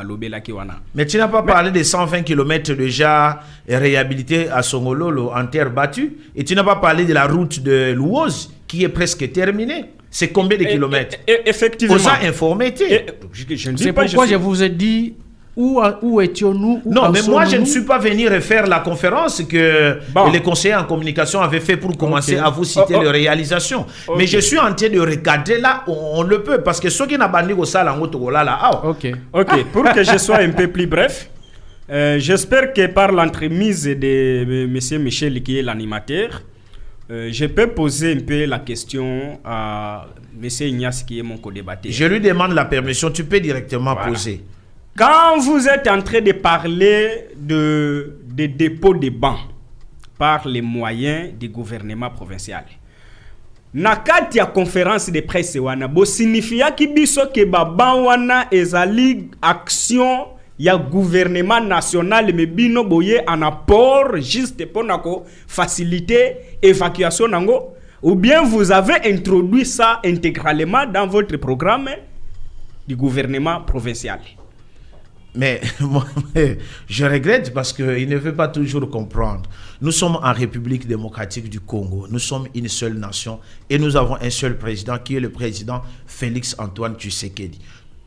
Lobela Kiwana. Mais tu n'as pas parlé des 120 km déjà réhabilités à Songololo en terre battue, et tu n'as pas parlé de la route de Louoz qui est presque terminée. C'est combien de kilomètres? Effectivement. Vous a informé. C'est pourquoi je vous ai dit où étions-nous? Non, mais moi je ne suis pas venu refaire la conférence que les conseillers en communication avaient fait pour commencer à vous citer les réalisations. Mais je suis en train de recadrer là, on le peut, parce que ceux qui n'ont pas dit ça, Ok, pour que je sois un peu plus bref, j'espère que par l'entremise de M. Michel qui est l'animateur, je peux poser un peu la question à M. Ignace qui est mon co-débatteur. Je lui demande la permission, tu peux directement poser. Quand vous êtes en train de parler de dépôt de bancs, par les moyens du gouvernement provincial. Na kati ya conférence de presse wana bo signifia ki biso ke baba wana ezali action ya gouvernement national me bino boye en apport juste pour nako faciliter évacuation nango, ou bien vous avez introduit ça intégralement dans votre programme du gouvernement provincial. Mais moi, je regrette parce qu'il ne veut pas toujours comprendre. Nous sommes en République démocratique du Congo. Nous sommes une seule nation et nous avons un seul président qui est le président Félix Antoine Tshisekedi.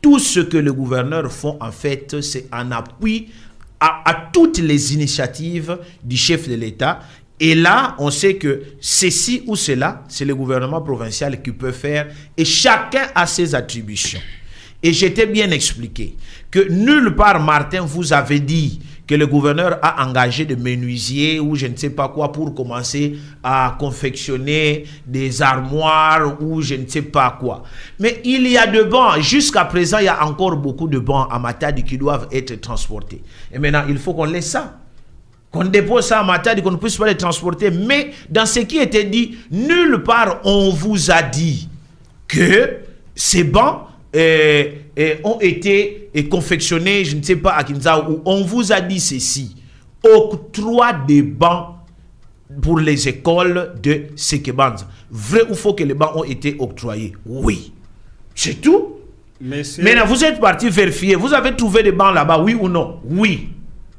Tout ce que les gouverneurs font, en fait, c'est en appui à toutes les initiatives du chef de l'État. Et là, on sait que ceci ou cela, c'est le gouvernement provincial qui peut faire et chacun a ses attributions. Et j'étais bien expliqué que nulle part, Martin, vous avez dit que le gouverneur a engagé des menuisiers ou je ne sais pas quoi pour commencer à confectionner des armoires ou je ne sais pas quoi. Mais il y a de bancs. Jusqu'à présent, il y a encore beaucoup de bancs à Matadi qui doivent être transportés. Et maintenant, il faut qu'on laisse ça. Qu'on dépose ça à Matadi, qu'on ne puisse pas les transporter. Mais dans ce qui était dit, nulle part on vous a dit que ces bancs ont été confectionnés, je ne sais pas à Kinshasa, où on vous a dit ceci: octroi des bancs pour les écoles de Sekebanza. Vrai ou faux que les bancs ont été octroyés? Oui. C'est tout. Maintenant, vous êtes parti vérifier. Vous avez trouvé des bancs là-bas, oui ou non? Oui.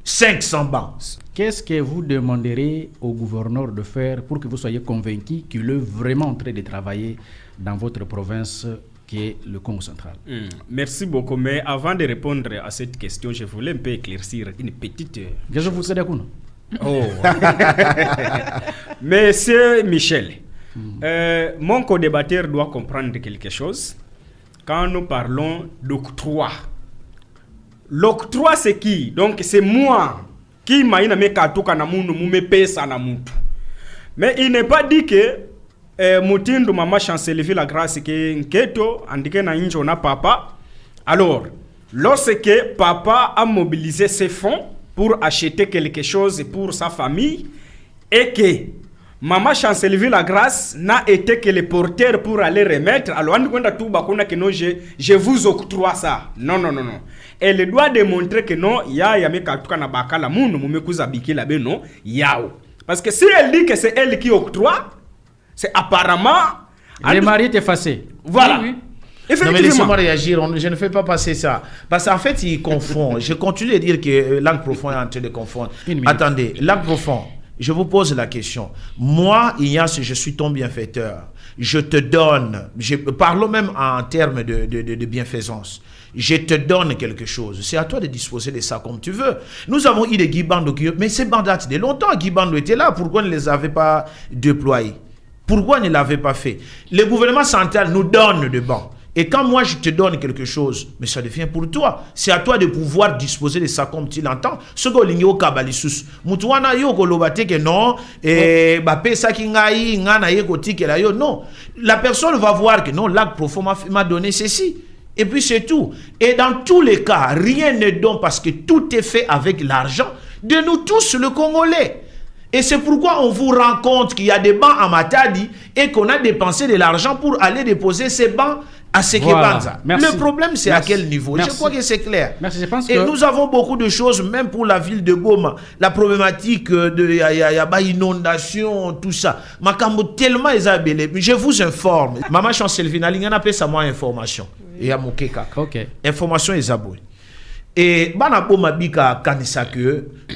500 bancs. Qu'est-ce que vous demanderez au gouverneur de faire pour que vous soyez convaincu qu'il est vraiment en train de travailler dans votre province qui est le Congo central? Merci beaucoup. Mais avant de répondre à cette question, je voulais un peu éclaircir une petite... Je vous sais d'accord. Oh. Monsieur Michel, mon co-débatteur doit comprendre quelque chose. Quand nous parlons d'octroi, l'octroi c'est qui? Donc c'est moi qui m'a dit mais il n'est pas dit que Moutindu Mama Chancellerie la grâce que Nketo andike na injo na papa. Alors, lorsque papa a mobilisé ses fonds pour acheter quelque chose pour sa famille et que Mama Chancellerie la grâce n'a été que le porteur pour aller remettre, alors on dit tout bakona que non, je vous octroie ça. Non. Elle doit démontrer que non, ya me katuka na bakala munu mumekuza bikila be non, yao. Parce que si elle dit que c'est elle qui octroie, c'est apparemment... Les maris est effacé. Voilà. Oui. Non mais laissez-moi réagir, je ne fais pas passer ça. Parce qu'en fait, il confond. Je continue de dire que langue profonde est en train de confondre. Attendez, langue profonde, je vous pose la question. Moi, Ignace, je suis ton bienfaiteur. Je te donne, parlons même en termes de bienfaisance. Je te donne quelque chose. C'est à toi de disposer de ça comme tu veux. Nous avons eu des Guy Bando, mais ces bandes datent de longtemps. Guy Bando était là. Pourquoi ne les avait pas déployés? Pourquoi ne l'avait pas fait? Le gouvernement central nous donne des bancs. Et quand moi je te donne quelque chose, mais ça devient pour toi. C'est à toi de pouvoir disposer de ça comme tu l'entends. Ce que l'ingéo kabalisus, mutuana yo kolobate que non, bape sa kingai ngana ye koti que la yo non. La personne va voir que non, l'acte profond m'a donné ceci. Et puis c'est tout. Et dans tous les cas, rien ne donne parce que tout est fait avec l'argent de nous tous, le Congolais. Et c'est pourquoi on vous rend compte qu'il y a des bancs à Matadi et qu'on a dépensé de l'argent pour aller déposer ces bancs à Sekebanza. Voilà. Le problème, c'est à quel niveau? Je crois que c'est clair. Merci. Je pense et nous avons beaucoup de choses, même pour la ville de Goma. La problématique de inondation, tout ça. Makambo tellement isabelle. Je vous informe. Maman Chancellerie, il y a appelé ça moi information. Et à Mokeka. Ok. Information isabelle. Et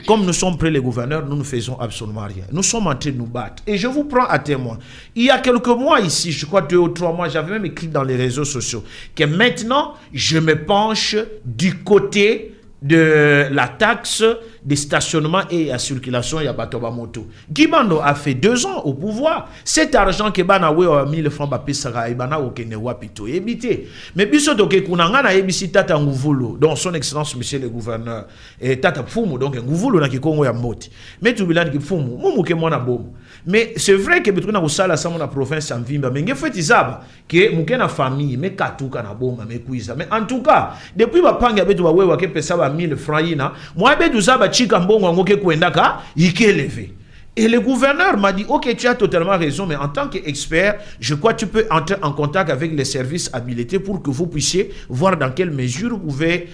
comme nous sommes près les gouverneurs, nous ne faisons absolument rien. Nous sommes en train de nous battre. Et je vous prends à témoin. Il y a quelques mois ici, je crois 2 ou 3 mois, j'avais même écrit dans les réseaux sociaux que maintenant, je me penche du côté de la taxe de stationnement et à circulation ya batoba moto. Guy Bando a fait 2 ans au pouvoir. Cet argent que bana we 1000 francs ba pesaka ibana okene wapito ebité. Mais biso doke kunanga na ebisi tata nguvulu donc son excellence monsieur le gouverneur et tata Fumu donc nguvulu na kikongo ya moti. Mais tu bilani ki Fumu mumu ke mona bomo. Mais c'est vrai que betuna ko sala sa mona province en Vimba mais ngefeti zaba que muke na famille mais katuka na bomba mais kuiza. Mais en tout cas depuis ba panga betu ba wewa ke pesa ba 1000 francs ina moi betu zaba chika mbongo ngoke kuendaka ike levé. Et le gouverneur m'a dit, ok, tu as totalement raison, mais en tant qu'expert, je crois que tu peux entrer en contact avec les services habilités pour que vous puissiez voir dans quelle mesure vous pouvez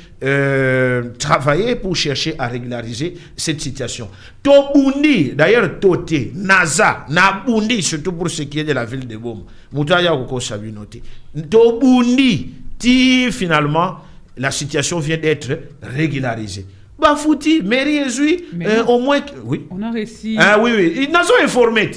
travailler pour chercher à régulariser cette situation. Tobundi, d'ailleurs, Toté, Naza, Nabundi, surtout pour ce qui est de la ville de Bom, Moutaya Koko Sabinoté, Tobundi, finalement, la situation vient d'être régularisée. Bafouti, mairie Ezui, au moins... Oui. On a réussi. Ah oui, oui. Ils nous ont informés.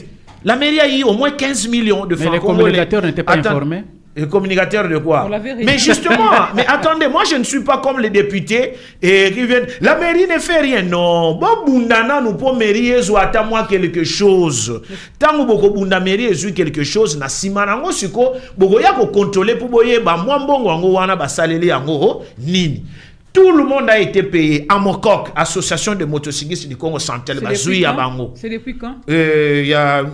La mairie a eu au moins 15 millions de francs. Mais les communicateurs n'étaient pas informés. Les communicateurs de quoi? Mais justement, mais attendez, moi je ne suis pas comme les députés qui viennent. La mairie ne fait rien. Non. Bon, Bundana, nous pour mairie Ezui, attends-moi quelque chose. Tant que beaucoup Bunda mairie Ezui quelque chose, na simanango siko, beaucoup ya ko contrôler pour boyer, ba mwambongo ango wana ba saleli ango nini. Tout le monde a été payé. Amokok, Association de motocyclistes du Congo Central, c'est depuis quand? Il y a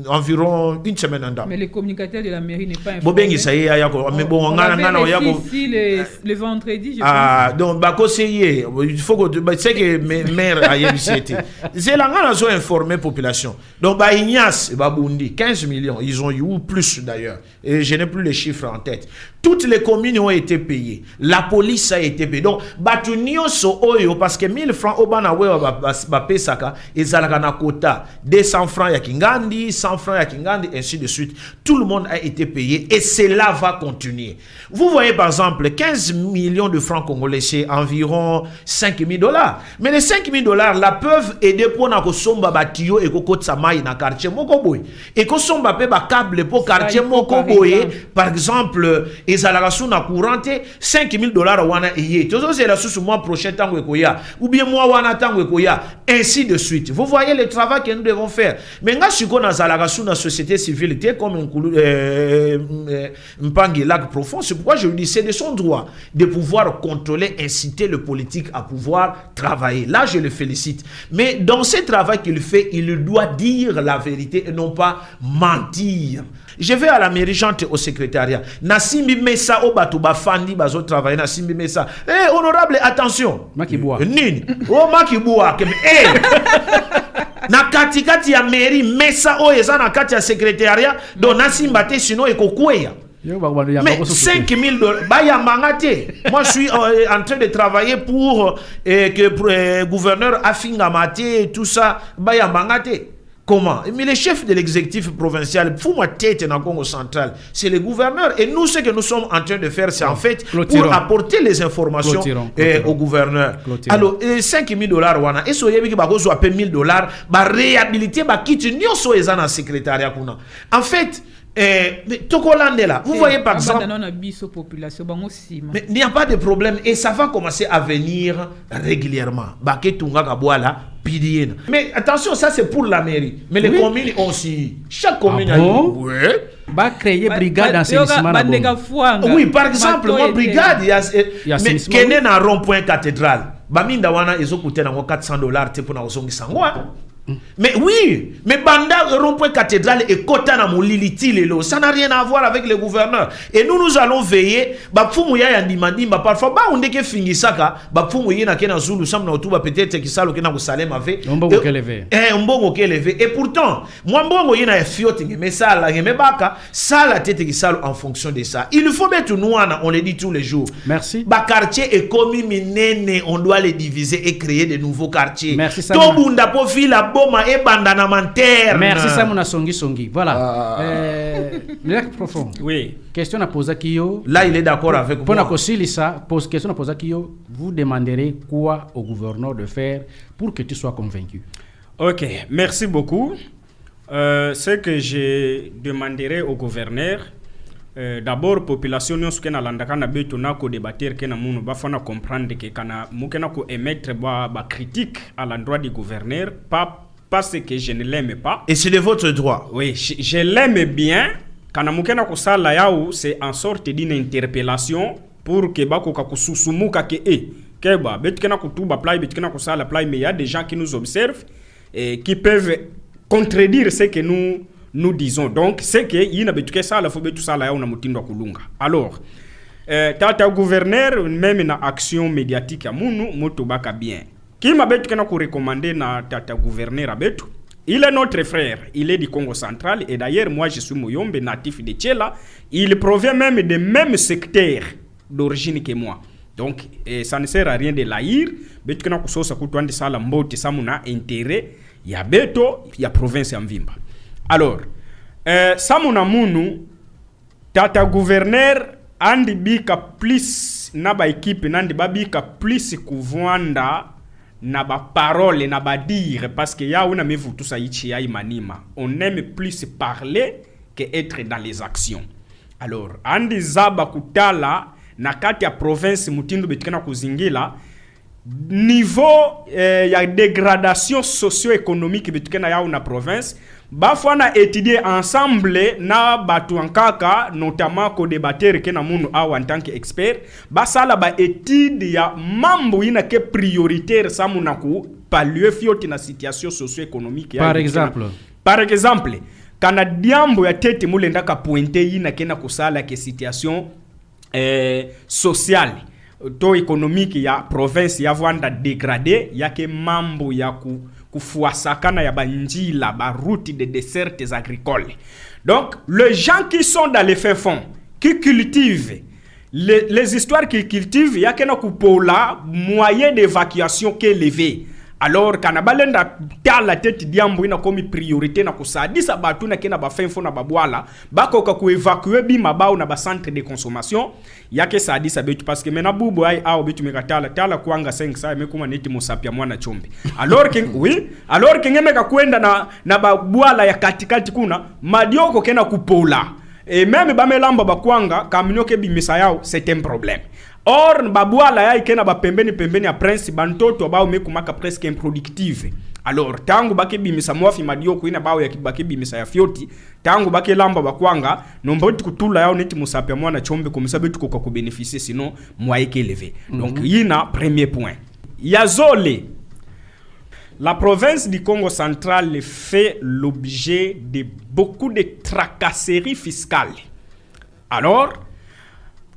environ une semaine en date. Mais le communicateur de la mairie n'est pas informé. Mais bon, on a ici le vendredi, je pense. Donc, il faut que c'est que maire a été. C'est là qu'on a informé la population. Donc, Ignace et Babundi, 15 millions, ils ont eu ou plus d'ailleurs. Et je n'ai plus les chiffres en tête. Toutes les communes ont été payées. La police a été payée. Donc, batunio so oyo parce que 1000 francs au banawe ba pesaka ezalaka na quota 200 francs ya Kingandi, 100 francs ya Kingandi, ainsi de suite. Tout le monde a été payé et cela va continuer. Vous voyez par exemple 15 millions de francs congolais, c'est environ 5 000 $. Mais les 5 000 $ là peuvent aider pour na kosomba batio et kokotsa mai na quartier moko boy. Et kosomba pe ba câble pour quartier moko boy par exemple ezalaka suna courante 5 000 $ wana eye. C'est la sous mois prochain tango ekoya ou bien moi wana tango ekoya, ainsi de suite. Vous voyez le travail que nous devons faire. Mais nga siko na zalaka sous na société civile comme Mpangi Lac Profond, c'est pourquoi je lui dis c'est de son droit de pouvoir contrôler, inciter le politique à pouvoir travailler. Là je le félicite. Mais dans ce travail qu'il fait, il doit dire la vérité et non pas mentir. Je vais à la mairie, j'entre au secrétariat. Nassimbi Messa Obatuba Fandi Bazo travailler Nassimbi Messa. Eh honorable, attention. Makiboua. Nini. Oh Makiboua. Na katikati ya mairie Messa Oyeza na kati ya secrétariat donc Nassimba te sinon ekokweya. Mais 5 000 $, baya mangate. Moi, je suis en train de travailler pour que le gouverneur Afinga Mate et tout ça, baya mangate. Comment? Mais le chef de l'exécutif provincial, Fouma Tete dans le Congo central, c'est le gouverneur. Et nous, ce que nous sommes en train de faire, c'est en fait pour apporter les informations au gouverneur. Alors, 5 000 $, wana, et so yebi ki ba gozo ape 1 000 $, ba réhabiliter, ba kiti nyoso eza na secrétariat kuna. En fait, vous voyez par exemple, mais il n'y a pas de problème et ça va commencer à venir régulièrement. Mais attention, ça c'est pour la mairie. Mais les communes aussi. Chaque commune a va créer brigade d'assainissement. Oui, par exemple, moi brigade, mais Kenen na rond-point cathédrale. Baminda wana ezokoute na $400 te pour na osongisa ngo. Mais oui, mais Banda rond-point cathédrale et Kota na moliliti lelo, ça n'a rien à voir avec le gouverneur. Et nous allons veiller. Bapfumu ya yandimandi, parfois ba ondeke fingisaka, bapfumu ye na kena Zulu sam na otuba peut-être ki salo kena ko Salem ave. Mbongo kelevé. Mbongo kelevé. Et pourtant, moi mbongo ye na fioti ngeme sala ngeme baka, sala tete ki salo en fonction de ça. Il faut mettre nous on le dit tous les jours. Merci. Ba quartier et commis minene, on doit les diviser et créer de nouveaux quartiers. Merci ça. Tobunda po fila et bandanamantaire. Merci Samuna Songi. Voilà. Le Lac Profond. Oui. Question à poser Kyo. Là, il est d'accord avec moi. Pour question à poser Kyo, vous demanderez quoi au gouverneur de faire pour que tu sois convaincu? Ok, merci beaucoup. Ce que je demanderai au gouverneur, d'abord population nous que na landaka na beto na ko débattre que na munu ba fana comprendre que kana mukena ko émettre ba critique à l'endroit du gouverneur pas parce que je ne l'aime pas. Et c'est de votre droit. Oui, je l'aime bien. Kana mukena ko sala yaou, c'est en sorte d'une interpellation pour que ba ko ka kususumuka ke ke ba betkena ko tuba play betkena ko sala play, mais il y a des gens qui nous observent et qui peuvent contredire ce que nous disons. Donc c'est que il n'a betuke sala faut betu sala yaou na mutindo kulunga. Alors tata gouverneur même na action médiatique ya munu moto baka bien. Qui m'a betu kana ko recommander na tata gouverneur abetu Il est notre frère, il est du Congo central et d'ailleurs moi je suis Muyombe, natif de Tchela. Il provient même des mêmes secteurs d'origine que moi. Donc ça ne sert à rien de l'haïr. Mais tu sais ça coûte de ça la mbote ça mon intérêt. Il y a Beto, il y a province en Vimba. Alors ça mon amunu tata gouverneur andi bika plus na ba équipe nandi babika plus kuvwanda na ba parole na ba dire parce que ya una mevu tout ça ichi ya imanima. On aime plus parler que être dans les actions. Alors andi zaba kutala na kati ya province mutindo betikana kuzingila niveau ya dégradation socio-économique betikana ya una province bafwa na étudier ensemble na batu ankaka notamment ko débattre ke na munu awa en tant qu'expert basala ba étude ya mambo ina ke prioritaire sa muna ku palue fioti na situation socio-économique par exemple kana diambo ya tete mulenda ka pointe ina ke na kusala ke situation sociale to économique ya province ya vanda dégradé yake mambo ya kufuasakana ya banjila ba route de dessertes agricoles. Donc les gens qui sont dans les fins fonds qui cultivent les histoires qu'ils cultivent yake na kupola moyen d'évacuation qui est élevé. Alors kanabalenda tala tete diambo ina komi priorité na kusadisa batu na kena ba fin fond na babwala bako ka ku évacuer bima bao na ba centre de consommation yake sadisa betu parce que mena bubu ai au betu mekatala tala kuanga 5 saa mekuma neti musapia mwana chombe. Alors que oui, alors que ngeme ka kwenda na babwala ya katikati kuna madioko kena kupola. Et même bamelamba bakwanga kaminyoke bimisa yao c'est un problème. Or babwala ya ikena ba pembeni ya prince bantoto bao mekumaka presque improductive. Alors tangu bake bimisa mwafi madioko ina bao ya kibake bimisa ya fioti tangu bake lamba bakwanga nomboti kutula yao neti musapia mwana chombe komisa betu ko ko bénéficier sinon moyeke élevé. Donc yina premier point. Yazole la province du Congo central fait l'objet de beaucoup de tracasseries fiscales. Alors,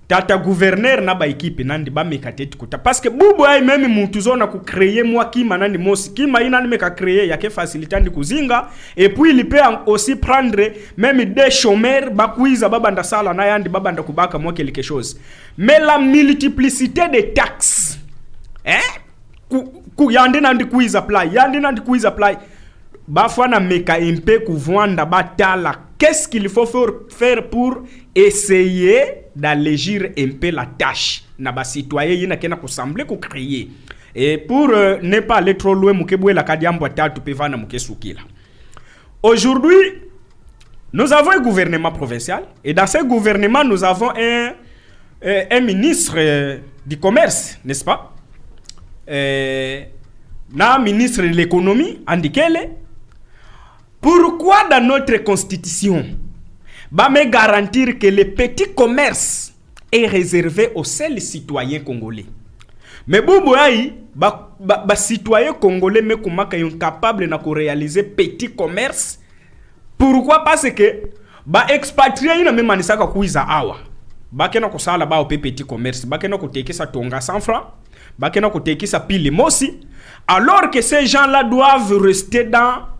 tata gouverneur na ba équipe nandi ba mekateti kuta parce que bubu ai même mutuzo na ku créer moi kima nandi mosi kima ina ni meka créer yake faciliter ndi kuzinga et puis il peut aussi prendre même des chômeurs ba kuiza baba ndasala na yandi baba ndakubaka moi quelque chose. Mais la multiplicité des taxes yandi nandi kuiza apply bafwa na meka MP kuvwanda batala. Qu'est-ce qu'il faut faire pour essayer d'allégir un peu la tâche na ba citoyen yina kena kussemble ku créer et pour ne pas aller trop loin mukebwe la kadiambo tatu pevana mukesukila. Aujourd'hui nous avons un gouvernement provincial et dans ce gouvernement nous avons un ministre du commerce, n'est-ce pas? Na ministre de l'économie Andikele. Pourquoi dans notre constitution me garantir que le petit commerce est réservé aux seuls citoyens congolais? Mais boubouaï, citoyens congolais me kumaka yon capable na ko réaliser petit commerce. Pourquoi? Parce que expatrié ina me manisaka kuiza awa. Bakena ko sala ba petit commerce, bakena ko tekisa tonga 100 francs, bakena ko tekisa pile mosi, alors que ces gens-là doivent rester dans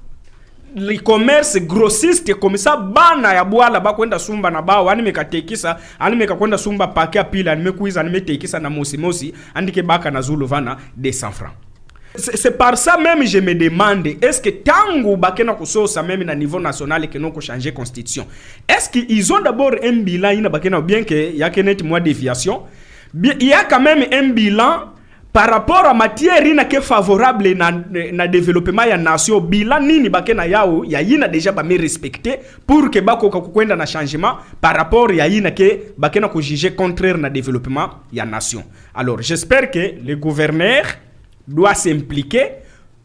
le commerce grossiste comme ça bana ya bwala bakwenda sumba na bao ani mekatekisa ani mekakwenda sumba pakia pila ani mekuiza ani metekisa na mosi andike baka na zulu vana 200 francs. C'est par ça même je me demande est-ce que tangu bakena kusosa même na niveau national que non ko changer constitution est-ce qu'ils ont d'abord un bilan ina bakena bien que ya kenet mois déviation il y a quand même un bilan par rapport à matière ina ke favorable na développement ya nation bilan nini bakena yao ya ina déjà ba me respecter pour que bako kwenda na changement par rapport ya ina ke bakena ko juger contraire na développement ya nation. Alors j'espère que le gouverneur doit s'impliquer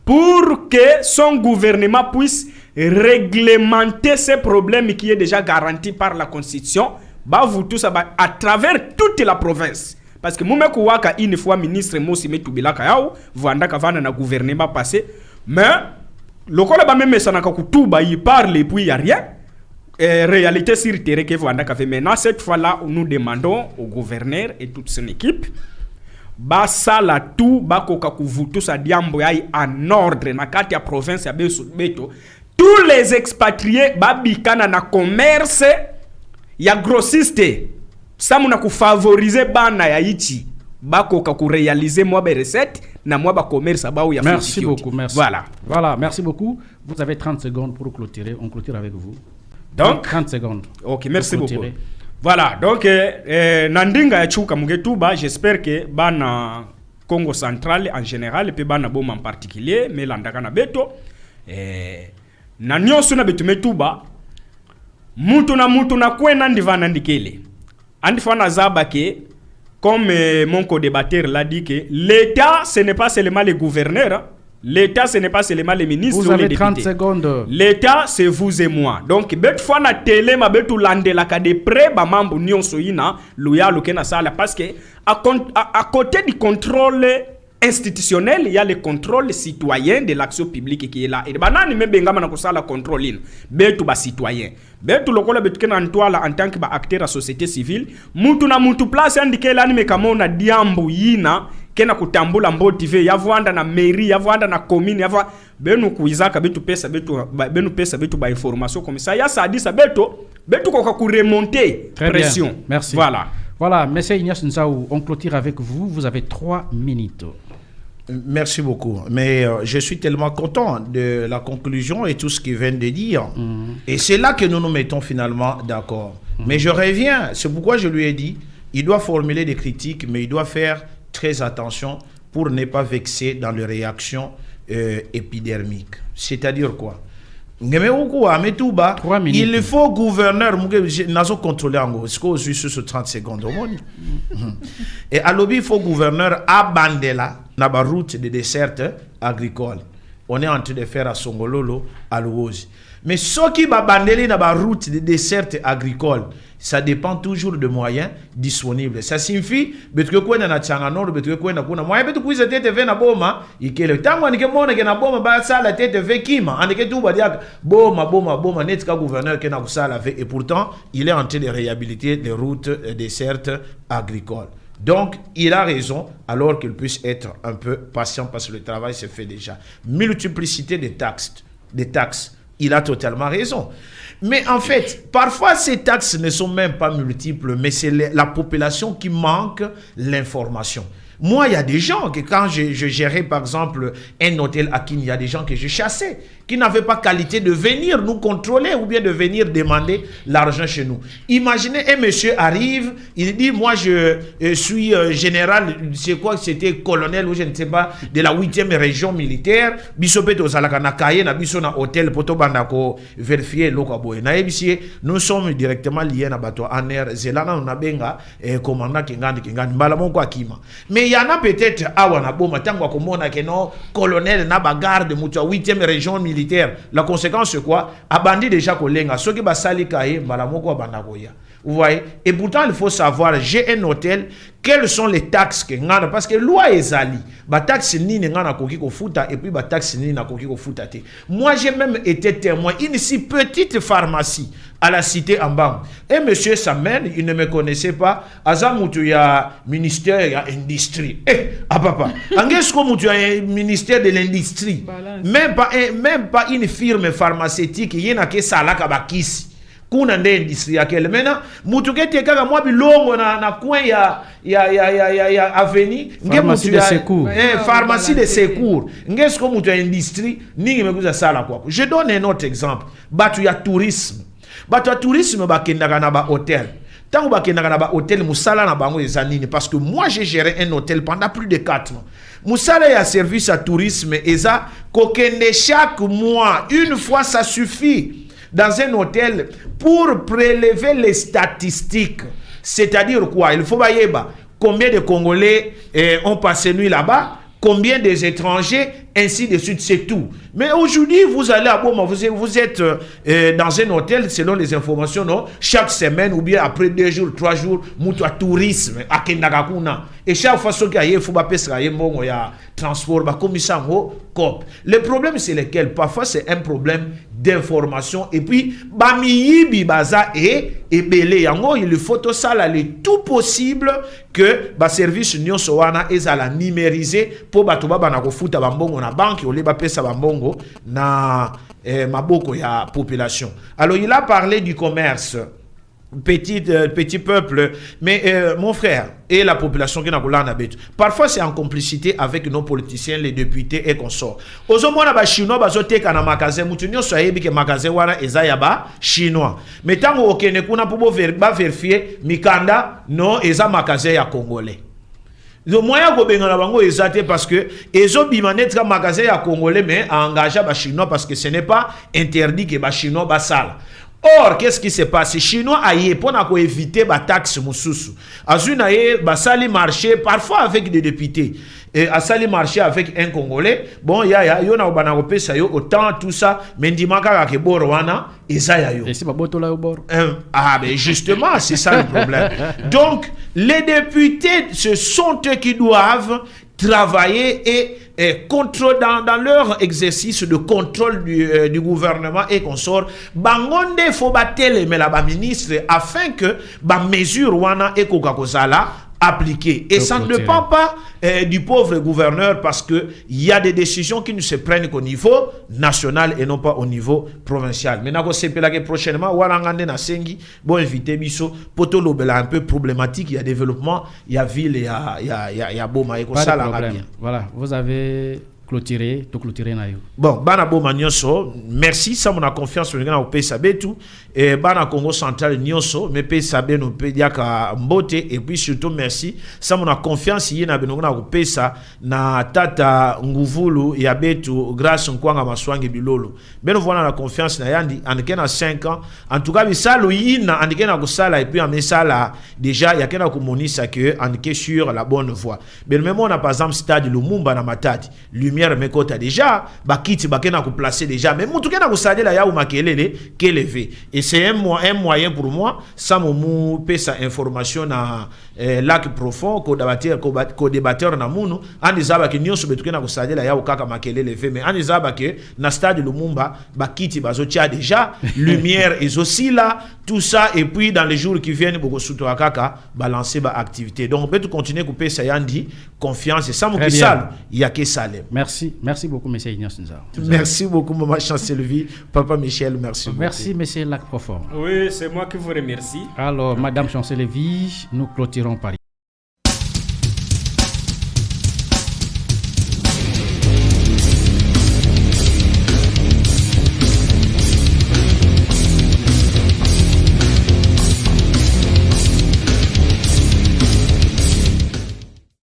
pour que son gouvernement puisse réglementer ces problèmes qui est déjà garanti par la constitution vous tous à travers toute la province. Parce que moumeko waka une fois ministre Mosi Metubilaka yao vandaka vana na gouvernement passé mais le kola ba même sanaka kutuba il parle et puis il y a rien réalité sur terrain que vandaka fait. Maintenant cette fois là nous demandons au gouverneur et toute son équipe basala tout bakoka kuvutusa diambo yai en ordre na kati ya province ya beto. Tous les expatriés babikana na commerce ya grossiste samuna kufavoriser bana ya ichi bakoka ku réaliser moi ba recette na moi ba commerce ba ou ya. Merci beaucoup, merci. Voilà, merci beaucoup. Vous avez 30 secondes pour clôturer. On clôture avec vous. Donc 30 secondes. OK, merci beaucoup. Voilà, donc nandinga ya chuka mugetuba, j'espère que bana Congo central en général et puis bana boma en particulier mais landaka na beto na nyoso na betu metuba mutu na kwena ndivana ndikele andifana zaba ke comme mon co-débatteur l'a dit que l'État ce n'est pas seulement les gouverneurs, l'État ce n'est pas seulement les ministres ou les députés. Vous avez 30 secondes. L'État c'est vous et moi. Donc bet fois na télé ma betu landela ka de près ba mambo nyonso ina loya lokena sala parce que à côté du contrôle institutionnel, il y a le contrôle citoyen de l'action publique qui est là. Et banani me bengama na kosala contrôle in. Betu ba citoyen. Betu lokola betu kena ntwala en tant que ba acteur à société civile, mutu na mutu place andike lani me kama na diambu yina kena kutambula mbotive ya vwanda na mairie ya vwanda na commune ya vwa benu kuizaka betu pesa betu ba information comme ça ya sadisa betu koka ku remonter pression. Bien. Merci. Voilà, monsieur Ignace Nzaou, on clôture avec vous. Vous avez 3 minutes. Merci beaucoup. Mais je suis tellement content de la conclusion et tout ce qu'il vient de dire. Et c'est là que nous nous mettons finalement d'accord. Mais je reviens, c'est pourquoi je lui ai dit, il doit formuler des critiques, mais il doit faire très attention pour ne pas vexer dans les réactions épidermiques. C'est-à-dire quoi? Il faut gouverneur nazo contrôler en gros sur 30 secondes et à l'objet il faut gouverneur abandela na ba route de dessert agricole. On est en train de faire à Songololo à Louozi. Mais ce qui va bandeli na ba route de dessert agricole, ça dépend toujours de moyens disponibles. Ça signifie que quoi na tchanga nord, que quoi na kuna moyen betu kuiza TTV na boma ikele tango anike mona ke na boma ba sala TTV kima anike tu ba dia boma netka gouverneur ke na kusala ve et pourtant il est en train de réhabiliter les routes dessertes agricoles. Donc, il a raison, alors qu'il puisse être un peu patient parce que le travail se fait déjà. Multiplicité des taxes, il a totalement raison. Mais en fait, parfois ces taxes ne sont même pas multiples, mais c'est la population qui manque l'information. Moi, il y a des gens que quand je gérais par exemple un hôtel à Kin, il y a des gens que je chassais, qui n'avaient pas qualité de venir nous contrôler ou bien de venir demander l'argent chez nous. Imaginez, un monsieur arrive, il dit, moi je suis général, c'est quoi, c'était colonel ou je ne sais pas, de la 8e région militaire, bisopé to zalaka na kaye na biso na hôtel poto bandako vérifier lokaboy. Na ebisi, nous sommes directement liés na bato en air, zelana na benga commandant kingandi mbala monko akima. Mais il y en a peut-être awana boma tango komona ke no colonel na bagarde mutu 8e région militaire. La conséquence c'est quoi? Abandi déjà kolenga soki basali kaye mbala moko abandakoya. Vous voyez? Et pourtant il faut savoir, j'ai un hôtel, quelles sont les taxes que ngana parce que loi ezali ba taxe ni ngana koki ko futa et puis ba taxe ni na koki ko futa te. Moi j'ai même été témoin une si petite pharmacie à la cité en bas. Et monsieur s'amène, il ne me connaissait pas. Azamutu ya ministère ya industrie. Papa. Angesko mutu ya ministère de l'industrie. Même pas une firme pharmaceutique yena ke salaka bakisi. Kuna nde industrie yakele. Maintenant, mutu ke tekaka mwa bilongo na coin ya avenue. Pharmacie de secours. Pharmacie de secours. Ngesko mutu ya industrie ningi mekuza sala kwa. Je donne un autre exemple. Batu ya tourisme. Bato ya tourisme bakendaka na ba hôtel. Tango bakendaka na ba hôtel musala na bango ezanini parce que moi j'ai géré un hôtel pendant plus de 4 mois. Musala ya service à tourisme eza kokende chaque mois, une fois ça suffit dans un hôtel pour prélever les statistiques. C'est-à-dire quoi? Il faut bayeba combien de Congolais ont passé nuit là-bas, combien des étrangers, ainsi de suite, c'est tout. Mais aujourd'hui, vous allez à Boma, vous êtes dans un hôtel, selon les informations, non, chaque semaine ou bien après 2 jours, 3 jours, moutou à tourisme, à Kendagakuna. Et chaque fois qu'il y a il y a transport, comme ça, COP. Le problème, c'est lequel? Parfois, c'est un problème d'information. Et puis, Bamiyibi Baza et Belé. Yango, il faut tout ça, là, le tout possible que le service Union Sowana est à la numériser pour Batuba Banakofuta Bambongo na banque, ou les Bapesa Bambongo na Maboko ya population. Alors, il a parlé du commerce. Petit peuple, mais mon frère et la population qui n'a pas l'habitude. Parfois c'est en complicité avec nos politiciens, les députés et consorts. Aux hommes on a chinois bazoté kana magasin mutunyo soyebi ke magasin wana ezaya ba chinois. Mais tant au Kenya kuna pour vérifier mikanda non eza magasin ya congolais. Le moyen ko bengana bango ezate parce que ezo bimanetra magasin ya congolais mais engagé ba chinois parce que ce n'est pas interdit que ba chinois ba sala. Or, qu'est-ce qui se passe? Les Chinois aillent pour éviter la taxe moussoussou. Azuna ye basali marché parfois avec des députés. Et asali marché avec un Congolais. Bon, yo na obana opesa yo autant tout ça, mais ndimaka ke borwana ezaya yo. Et c'est pas botola au bord. Ah ben justement, c'est ça le problème. Donc, les députés, ce sont eux qui doivent travailler et contrôle dans leur exercice de contrôle du gouvernement et consort. Bangonde faut battre mais la ministre afin que ba mesure wana et kokakozala appliqué. Et ça ne dépend pas du pauvre gouverneur parce qu'il y a des décisions qui ne se prennent qu'au niveau national et non pas au niveau provincial. Maintenant, prochainement, Warangande na Sengi, bon invité Bisso, Poto Lobela un peu problématique, il y a développement, il y a ville, il y a Boma. Pas de problème. Voilà, vous avez clôturé, tout clôturé na yo. Bon, bana Boma nyonso, merci, ça mon a confiance au PSAB tout, et bana Congo central nyonso, mais PSAB nous peut dire qu'à mbote, et puis surtout merci, ça mon a confiance y na benonga au PSA na tata nguvulu ya betu grâce nkwanga maswangi bilolo. Ben voilà la confiance na yandi andike na 5 ans. En tout cas, bisalo yina andike na kusala et puis en mesala déjà ya kena kumonisa que andike sur la bonne voie. Ben même on a par exemple stade Lumumba na Matadi. Lumière mekota déjà bakiti bakena ko placer déjà mais mutu kena ko sade la ya ou makelele kelevé et c'est un moyen pour moi ça momu pesa information na lac profond ko débatteur na munu andizaba ke nyonso betu kena ko sade la ya ou kaka makelele ve mais andizaba ke na stade Lumumba bakiti bazotia déjà lumière et aussi là tout ça et puis dans les jours qui viennent boko suto akaka balancer ba activité donc betu continuer ko pesa yandi confiance et ça mo kisalo ya ke salem. Merci beaucoup, M. Ignace Nzao. Merci beaucoup, Maman Chancellerie. Papa Michel, merci beaucoup. Merci, M. Lac Profond. Oui, c'est moi qui vous remercie. Alors, Madame Chancellerie, nous clôturons par